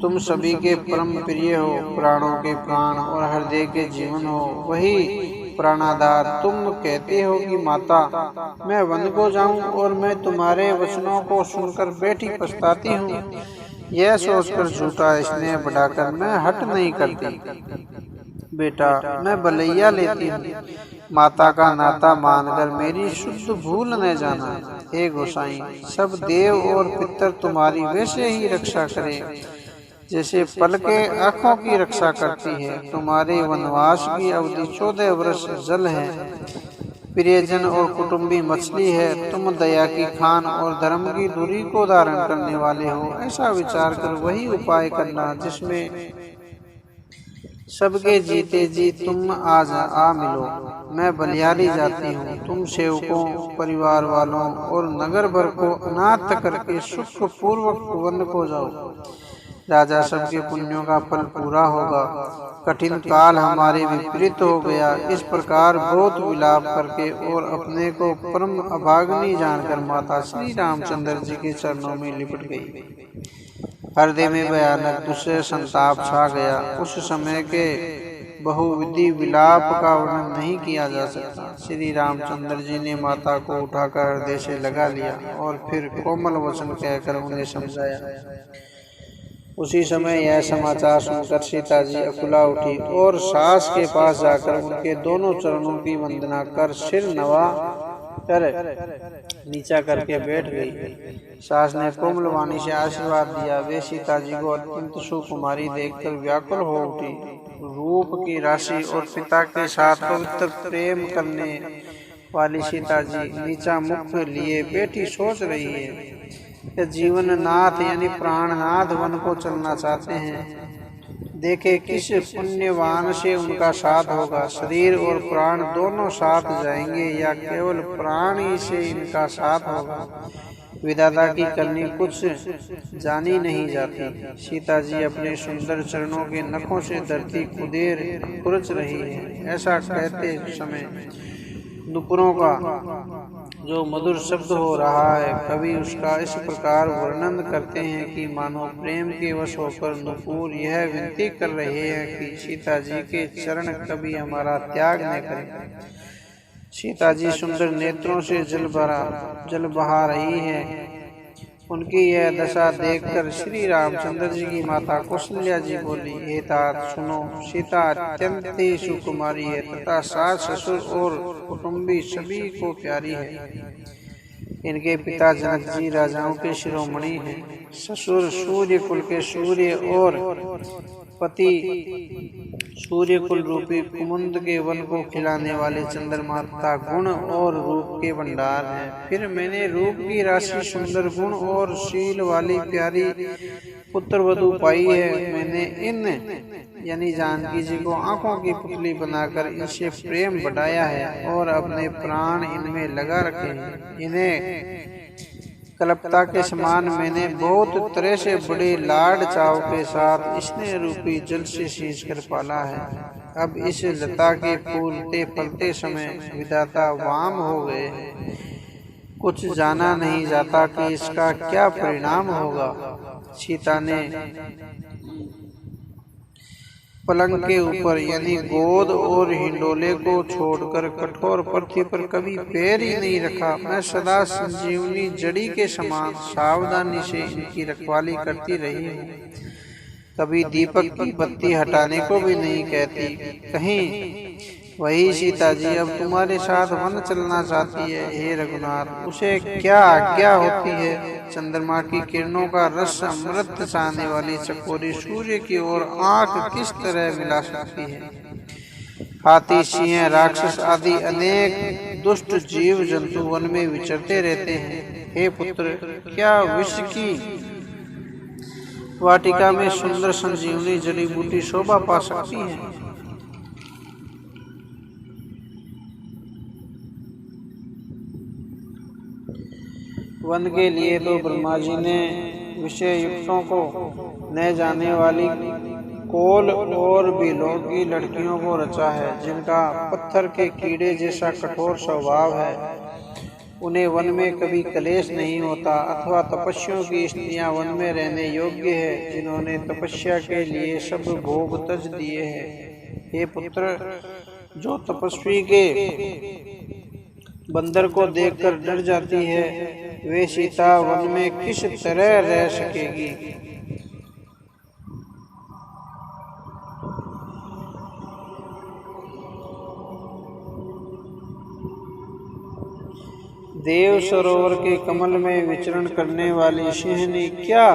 तुम सभी के परम प्रिय हो, प्राणों के प्राण और हृदय के जीवन हो। वही प्राणाधार तुम कहते हो कि माता, मैं वन को जाऊं और मैं तुम्हारे वचनों को सुनकर बैठी पछताती हूँ। यह सोचकर झूठा स्नेह बढ़ाकर मैं हट नहीं करती। बेटा, मैं बलैया लेती हूँ। माता का नाता मानकर मेरी शुद्ध भूल न जाना। हे गोसाई, सब देव और पितर तुम्हारी वैसे ही रक्षा करें जैसे पलके आँखों की रक्षा करती है। तुम्हारे वनवास की अवधि 14 वर्ष जल है। प्रियजन और कुटुंबी मछली है। तुम दया की खान और धर्म की दूरी को धारण करने वाले हो। ऐसा विचार कर वही उपाय करना जिसमें सबके जीते जी तुम आज आ मिलो। मैं बलिहारी जाती हूँ। तुम सेवकों, परिवार वालों और नगर भर को अनाथ करके सुख पूर्वक वन को जाओ। राजा सबके पुण्यों का फल पूरा होगा। कठिन काल हमारे विपरीत हो गया। इस प्रकार बहुत विलाप करके और अपने को परम अभाग्नी जानकर माता श्री रामचंद्र जी के चरणों में लिपट गई। हृदय में भयानक दूसरे संताप छा गया। उस समय के बहुविधि विलाप का वर्णन नहीं किया जा सकता। श्री रामचंद्र जी ने माता को उठाकर हृदय से लगा लिया और फिर कोमल वचन कहकर उन्हें समझाया। उसी समय यह समाचार सुनकर सीता जी अकुला उठी और सास के पास जाकर उनके दोनों चरणों की वंदना कर सिर नवा कर नीचा करके बैठ गई। सास ने कोमल वाणी से आशीर्वाद दिया। वे सीता जी को अत्यंत सुकुमारी देखकर व्याकुल हो उठी। रूप की राशि और पिता के साथ पवित्र प्रेम करने वाली सीता जी नीचा मुख लिए बैठी सोच रही है कि जीवन नाथ यानी प्राणनाथ वन को चलना चाहते हैं। देखे किस पुण्यवान से उनका साथ होगा। शरीर और प्राण दोनों साथ जाएंगे या केवल प्राण ही से इनका साथ होगा। विधाता की करनी कुछ जानी नहीं जाती। सीता जी अपने सुंदर चरणों के नखों से धरती खुरच रही है। ऐसा कहते समय नुपुरों का जो मधुर शब्द हो रहा है, कवि उसका इस प्रकार वर्णन करते हैं कि मानो प्रेम के वश होकर नुपुर यह विनती कर रहे हैं कि सीता जी के चरण कभी हमारा त्याग न करें। सीता जी सुंदर नेत्रों से जल बहा रही है। उनकी यह दशा देखकर श्री रामचंद्र जी की माता कौशल्या जी बोली, हे तात सुनो, सीता अत्यंत ही सुकुमारी है तथा सास ससुर और कुटुंबी सभी को प्यारी है। इनके पिता जनक जी राजाओं के शिरोमणि हैं। ससुर सूर्य कुल के सूर्य और पति सूर्य कुल रूपी कुमुद के वन को खिलाने वाले चंद्रमा तथा गुण और रूप के भंडार हैं। फिर मैंने रूप की राशि, सुंदर गुण और शील वाली प्यारी पुत्र वधू पाई है। मैंने इन यानी जानकी जी को आंखों की पुतली बनाकर इनसे प्रेम बढ़ाया है और अपने प्राण इनमें लगा रखे हैं। इन्हें कल्पता के समान मैंने बहुत तरह से बड़े लाड चाव के साथ स्नेह रूपी जल से सींच कर पाला है। अब इस लता के फूलते फलते समय विधाता वाम हो गए हैं। कुछ जाना नहीं जाता कि इसका क्या परिणाम होगा। सीता ने पलंग के ऊपर यानी गोद और हिंडोले को छोड़कर कठोर पृथ्वी पर कभी पैर ही नहीं रखा। मैं सदा संजीवनी जड़ी के समान सावधानी से इनकी रखवाली करती रही हूँ। कभी दीपक की बत्ती हटाने को भी नहीं कहती। कहीं वही सीता जी अब तुम्हारे साथ वन चलना चाहती है। हे रघुनाथ, उसे क्या आज्ञा होती है। चंद्रमा की किरणों का रस अमृत चाहने वाली चकोरी सूर्य की ओर आंख किस तरह मिला सकती है। हाथी, सिंह, राक्षस आदि अनेक दुष्ट जीव जंतु वन में विचरते रहते हैं। हे पुत्र, क्या विष की वाटिका में सुंदर संजीवनी जड़ी बूटी शोभा पा सकती है। वन के लिए तो ब्रह्मा जी ने विषय युक्तों को न जाने वाली कोल और बिलों की लड़कियों को रचा है, जिनका पत्थर के कीड़े जैसा कठोर स्वभाव है। उन्हें वन में कभी क्लेश नहीं होता, अथवा तपस्वियों की स्त्रियां वन में रहने योग्य है, जिन्होंने तपस्या के लिए सब भोग तज दिए हैं। हे पुत्र, जो तपस्वी के बंदर को देखकर डर जाती है, वे सीता वन में किस तरह रह सकेगी। देव सरोवर के कमल में विचरण करने वाली सिंहनी क्या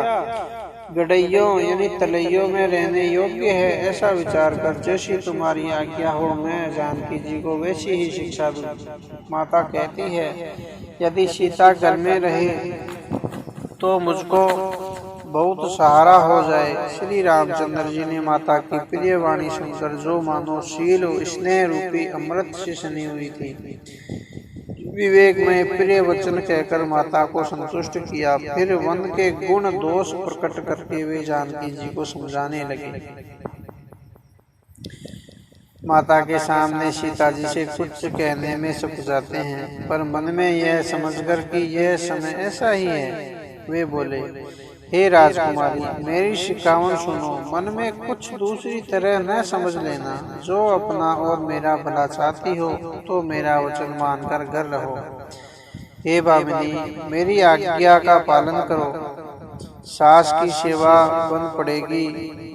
गड़ैयों यानी तलैयों में रहने योग्य है। ऐसा विचार कर जैसी तुम्हारी आज्ञा हो मैं जानकी जी को वैसी ही शिक्षा दूं। माता कहती है, यदि सीता घर में रहे तो मुझको बहुत सहारा हो जाए। श्री रामचंद्र जी ने माता की प्रिय वाणी सुनकर जो मानो शील स्नेह रूपी अमृत से सनी हुई थी, विवेक में प्रिय वचन कहकर माता को संतुष्ट किया। फिर वन के गुण दोष प्रकट करके वे जानकी जी को समझाने लगे। माता के सामने सीता जी से कुछ कहने में सकुचाते हैं, पर मन में यह समझकर कि यह समय ऐसा ही है, वे बोले, हे राजकुमारी, मेरी शिकावन सुनो। मन में कुछ दूसरी तरह न समझ लेना। जो अपना और मेरा भला चाहती हो तो मेरा वचन मानकर घर रहो। हे भामिनी, मेरी आज्ञा का पालन करो। सास की सेवा बन पड़ेगी।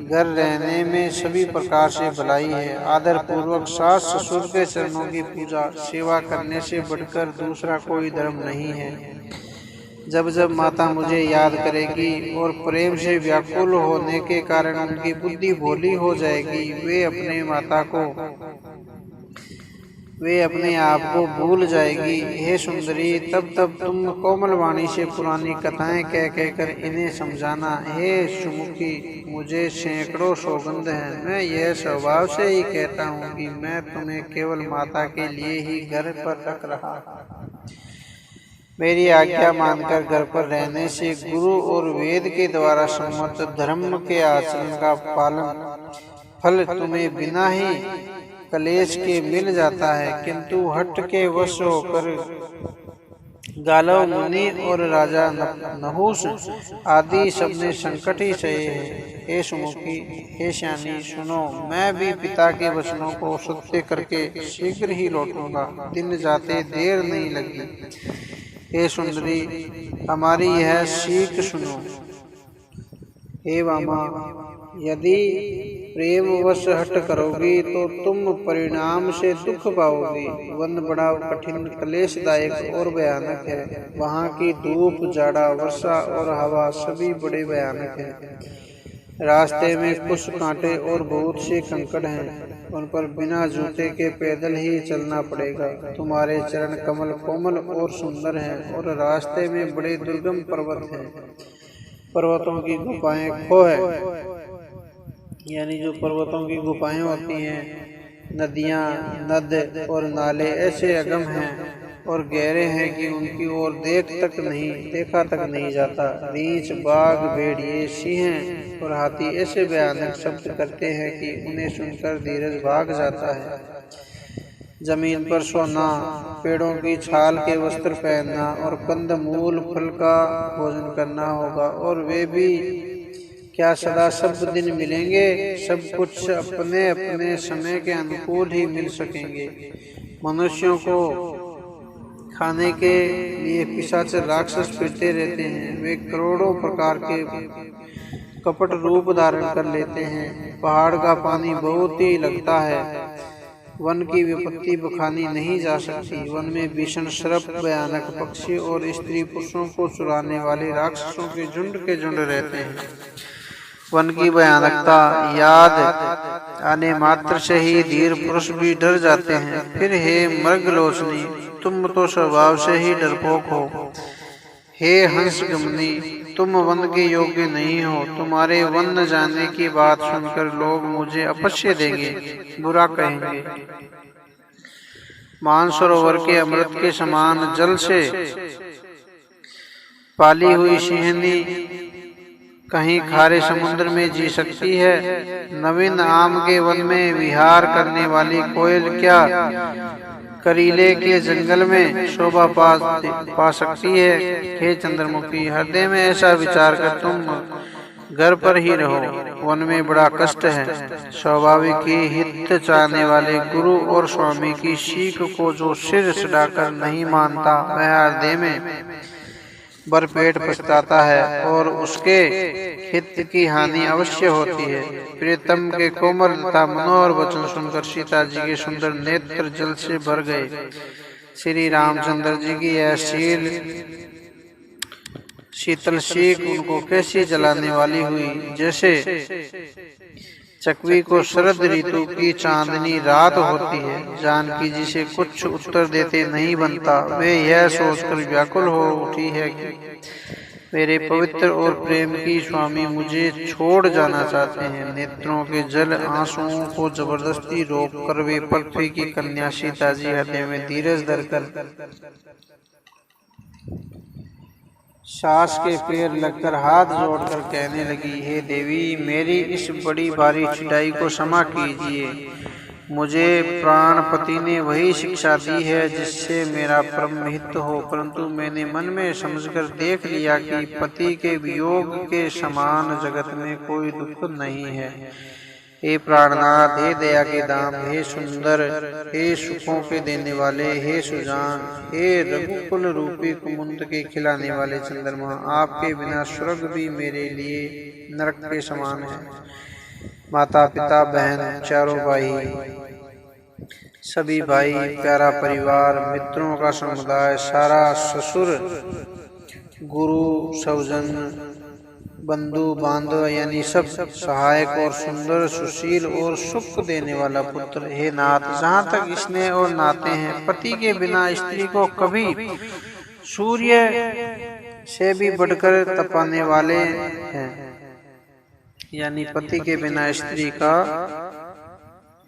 घर रहने में सभी प्रकार से भलाई है। आदर पूर्वक सास ससुर के चरणों की पूजा सेवा करने से बढ़कर दूसरा कोई धर्म नहीं है। जब जब माता मुझे याद करेगी और प्रेम से व्याकुल होने के कारण उनकी बुद्धि भोली हो जाएगी, वे अपने आप को भूल जाएगी। हे सुंदरी, तब तब तुम कोमल वाणी से पुरानी कथाएं कह कहकर इन्हें समझाना। हे सुमुखी, मुझे सैकड़ों सौगंध हैं। मैं यह स्वभाव से ही कहता हूँ कि मैं तुम्हें केवल माता के लिए ही घर पर रख रहा। मेरी आज्ञा मानकर घर पर रहने से गुरु और वेद के द्वारा सम्मत धर्म के आचरण का पालन फल तुम्हें बिना ही कलेश के मिल जाता है। किंतु हठ के वश होकर गालव मुनि और राजा नहुस आदि सबने संकट ही सहे हैं। हे सुमुखी, हे श्यानी, सुनो, मैं भी पिता के वचनों को सत्य करके शीघ्र ही लौटूंगा। दिन जाते देर नहीं लगी। हे सुंदरी, हमारी यह सीख सुनो। हे वामा, यदि प्रेमवश हट करोगी तो तुम परिणाम से दुख पाओगी। वन बड़ा कठिन क्लेशदायक और भयानक है। वहाँ की धूप, जाड़ा, वर्षा और हवा सभी बड़े भयानक हैं। रास्ते में कुछ कांटे और बहुत से कंकड़ हैं। उन पर बिना जूते के पैदल ही चलना पड़ेगा। तुम्हारे चरण कमल कोमल और सुंदर हैं और रास्ते में बड़े दुर्गम पर्वत हैं। पर्वतों की गुफाएं खो है, यानी जो पर्वतों की गुफाएं होती हैं, नदियां, नद और नाले ऐसे अगम हैं और गहरे हैं कि उनकी ओर देखा तक नहीं जाता। रीछ, बाघ, भेड़िए, सिंह और हाथी ऐसे भयानक शब्द करते हैं कि उन्हें सुनकर धीरज भाग जाता है। जमीन पर सोना, पेड़ों की छाल के वस्त्र पहनना और कंदमूल फल का भोजन करना होगा। और वे भी क्या सदा सब दिन मिलेंगे? सब कुछ अपने अपने समय के अनुकूल ही मिल सकेंगे। मनुष्यों को खाने के लिए पिशाच राक्षस फिरते रहते हैं। वे करोड़ों प्रकार के कपट रूप धारण कर लेते हैं। पहाड़ का पानी बहुत ही लगता है। वन की विपत्ति बखानी नहीं जा सकती। वन में भीषण सर्प, भयानक पक्षी और स्त्री पुरुषों को चुराने वाले राक्षसों के झुंड रहते हैं। वन की भयानकता याद आने मात्र से ही धीर पुरुष भी डर जाते हैं। फिर हे मृगलोचनी, तुम तो स्वभाव से ही डरपोक हो। हे हंस गमनी, तुम वन के योग्य नहीं हो। तुम्हारे वन न जाने की बात सुनकर लोग मुझे अपश्य देंगे, बुरा कहेंगे। मानसरोवर के अमृत के समान जल से पाली हुई सिंहनी कहीं खारे समुद्र में जी सकती है? नवीन आम के वन में विहार करने वाली कोयल क्या करीले के जंगल में शोभा पा सकती है? हे चंद्रमुखी, हृदय में ऐसा विचार कर तुम घर पर ही रहो। वन में बड़ा कष्ट है। स्वाभाविक ही हित चाहने वाले गुरु और स्वामी की सीख को जो सिर चढ़ाकर नहीं मानता, वह हृदय में भरपेट पछताता है और उसके हित की हानि अवश्य होती है। प्रियतम के कोमल तथा मनोहर वचन सुनकर सीता जी के सुंदर नेत्र जल से भर गए। श्री रामचंद्र जी की यह शीतल सीख उनको कैसी जलाने वाली हुई, जैसे चकवी को शरद ऋतु की चांदनी रात होती है। जानकी जी से कुछ उत्तर देते नहीं बनता। वे यह सोचकर व्याकुल हो उठी है कि मेरे पवित्र और प्रेम की स्वामी मुझे छोड़ जाना चाहते हैं। नेत्रों के जल आंसुओं को जबरदस्ती रोककर वे पृथ्वी की कन्या सीता जी हृदय में धीरज धरकर सास के पैर लगकर हाथ जोड़कर कहने लगी, हे देवी, मेरी इस बड़ी भारी चढ़ाई को क्षमा कीजिए। मुझे प्राणपति ने वही शिक्षा दी है जिससे मेरा परम हित हो, परंतु मैंने मन में समझकर देख लिया कि पति के वियोग के समान जगत में कोई दुख नहीं है। हे प्राणनाथ, हे दया के धाम, हे सुंदर, हे सुखों के देने वाले, हे सुजान, हे रघुकुल रूपी कुमुद के खिलाने वाले चंद्रमा, आपके बिना स्वर्ग भी मेरे लिए नरक के समान है। माता पिता बहन चारों भाई, सभी भाई, प्यारा परिवार, मित्रों का समुदाय, सारा ससुर, गुरु, सौजन, बंधु बांधव यानी सब सहायक और सुंदर, सुशील और सुख देने वाला पुत्र, हे नाथ, जहाँ तक स्नेह और नाते हैं, पति के बिना स्त्री को कभी सूर्य से भी बढ़कर तपाने वाले हैं। यानी पति के बिना स्त्री का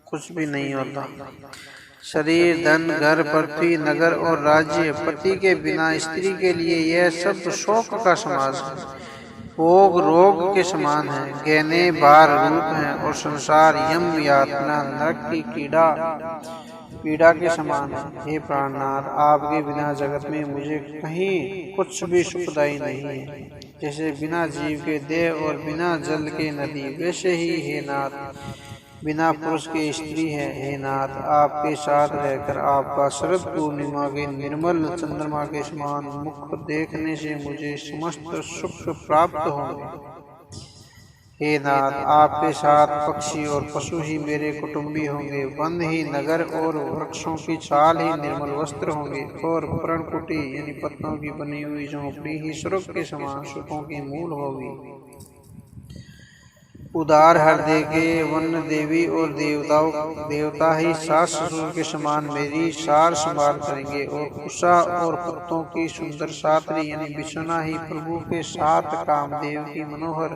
कुछ भी नहीं होता। शरीर, धन, घर, पृथ्वी, नगर और राज्य, पति के बिना स्त्री के लिए यह सब शोक का समाज है, भोग रोग के समान है, गहने भार रूप हैं और संसार यम यातना नरक की पीड़ा के समान है। हे प्राणनाथ, आपके बिना जगत में मुझे कहीं कुछ भी सुखदायी नहीं है। जैसे बिना जीव के देह और बिना जल के नदी, वैसे ही हे नाथ बिना पुरुष के स्त्री है। हे नाथ, आपके साथ रहकर आपका शरद पूर्णिमा के निर्मल चंद्रमा के समान मुख देखने से मुझे समस्त सुख प्राप्त होंगे। हे नाथ, आपके साथ पक्षी और पशु ही मेरे कुटुंबी होंगे, वन ही नगर और वृक्षों की छाल ही निर्मल वस्त्र होंगे, और पर्णकुटी यानी पत्तों की बनी हुई झोंपड़ी ही स्वर्ग के समान सुखों की मूल होगी। उदार हृदय के वन देवी और देवता ही सास ससुर के समान मेरी सार संभाल करेंगे, और उषा और पत्तों की सुंदर सात्री यानी बिछुना ही प्रभु के साथ कामदेव की मनोहर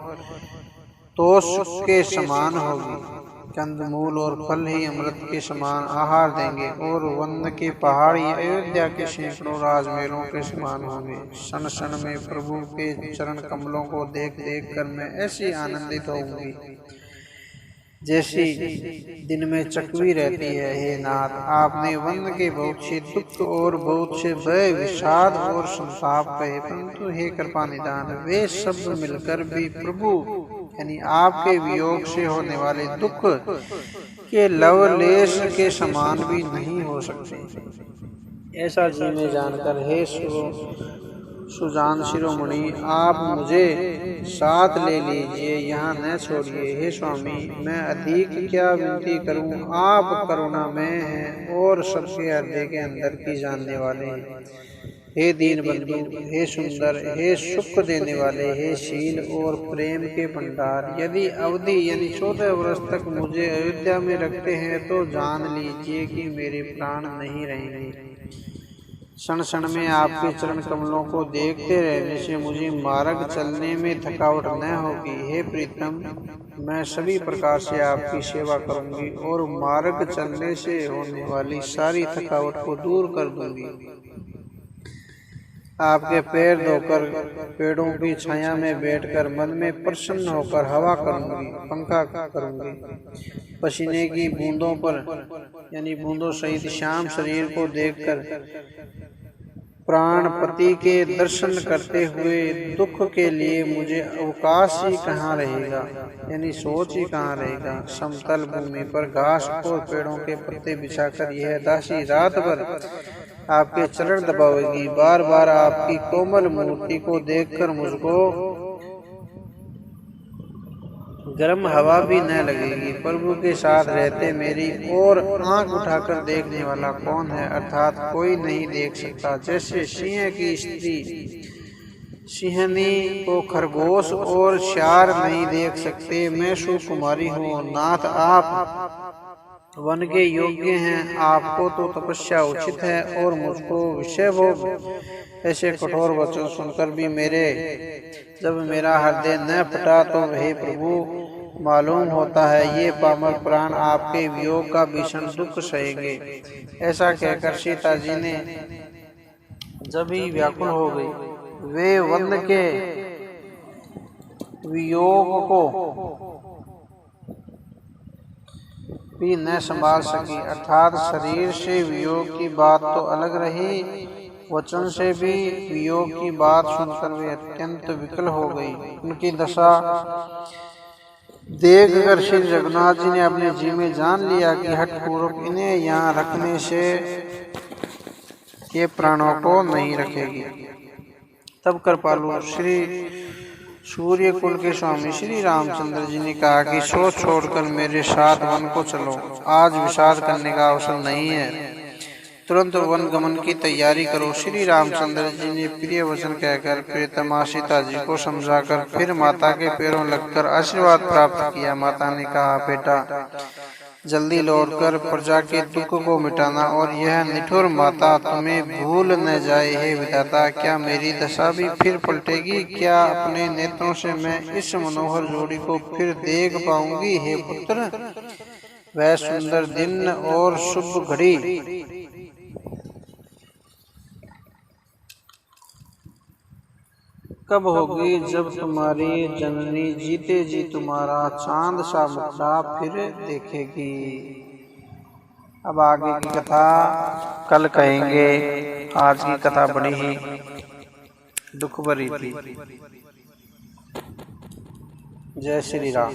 तोष के समान होगी। कंदमूल और फल ही अमृत के समान आहार देंगे, और वन के पहाड़ ही अयोध्या के सैकड़ों राजमहलों के समान होंगे। क्षण क्षण में प्रभु के चरण कमलों को देख देख कर मैं ऐसी आनंदित होंगी जैसी दिन में चकवी रहती है। हे नाथ, आपने वन के बहुत से दुख और बहुत से भय, विषाद और संताप कहे, परंतु हे कृपा निदान, वे सब मिलकर भी प्रभु यानी आपके वियोग से होने वाले दुख के लवलेश के समान भी नहीं हो सकते। ऐसा जी में जानकर हे सुजान शिरोमणि, आप मुझे साथ ले लीजिए, यहाँ न छोड़िए। हे स्वामी, मैं अधिक क्या विनती करूँ, आप करुणामय हैं और सबके हृदय के अंदर की जानने वाले हैं। हे दीन बंधु, हे सुंदर, हे सुख देने वाले, हे शील और प्रेम के भंडार, यदि अवधि यानी 14 वर्ष तक मुझे अयोध्या में रखते हैं तो जान लीजिए कि मेरे प्राण नहीं रहेंगे। क्षण क्षण में आपके चरण कमलों को देखते रहने से मुझे मार्ग चलने में थकावट न होगी। हे प्रीतम, मैं सभी प्रकार से आपकी सेवा करूंगी और मार्ग चलने से होने वाली सारी थकावट को दूर कर दूंगी। आपके पैर धोकर पेड़ों की छाया में बैठकर मन में प्रसन्न होकर हवा करूंगी, पंखा करूंगी। पसीने की बूंदों पर यानी बूंदों सहित श्याम शरीर को देखकर प्राणपति के दर्शन करते हुए दुख के लिए मुझे अवकाश ही कहाँ रहेगा, यानी सोच ही कहाँ रहेगा। समतल भूमि पर घास और पेड़ों के पत्ते बिछाकर यह दासी रात भर आपके चरण दबावेगी। बार बार आपकी कोमल मूर्ति को देखकर मुझको गर्म हवा भी न लगेगी। प्रभु के साथ रहते मेरी और आंख उठाकर देखने वाला कौन है, अर्थात कोई नहीं देख सकता। जैसे सिंह की स्त्री सिंहनी को खरगोश और श्यार नहीं देख सकते, मैं सुकुमारी हूँ। नाथ, आप वन के योग्य हैं, आपको तो तपस्या उचित है और मुझको विषय भोग। ऐसे कठोर वचन सुनकर भी जब मेरा हृदय न फटा तो हे प्रभु, मालूम होता है ये पामर प्राण आपके वियोग का भीषण दुख सहेंगे। ऐसा कहकर सीता जी ने जब ही व्याकुल हो गई, वे वन के वियोग को भी न संभाल सकी, अर्थात शरीर से वियोग की बात तो अलग रही, वचन से भी वियोग की बात सुनकर वे अत्यंत विकल हो गई। उनकी दशा देख कर श्री रघुनाथ जी ने अपने जी में जान लिया कि हठपूर्वक इन्हें यहाँ रखने से ये प्राणों को नहीं रखेगी। तब कृपालु श्री सूर्य कुल के स्वामी श्री रामचंद्र जी ने कहा कि सोच छोड़कर मेरे साथ वन को चलो, आज विषाद करने का अवसर नहीं है, तुरंत वन गमन की तैयारी करो। श्री रामचंद्र जी ने प्रिय वचन कहकर प्रियतमा सीता जी को समझाकर फिर माता के पैरों लगकर आशीर्वाद प्राप्त किया। माता ने कहा, बेटा जल्दी लौटकर प्रजा के दुख को मिटाना और यह निठुर माता तुम्हें भूल न जाए। हे विधाता, क्या मेरी दशा भी फिर पलटेगी? क्या अपने नेत्रों से मैं इस मनोहर जोड़ी को फिर देख पाऊंगी? हे पुत्र, वह सुंदर दिन और शुभ घड़ी कब होगी जब तुम्हारी जननी जीते जी तुम्हारा चांद सा मुखड़ा फिर देखेगी। अब आगे की कथा कल कहेंगे। आज की कथा बड़ी ही दुख भरी थी। जय श्री राम।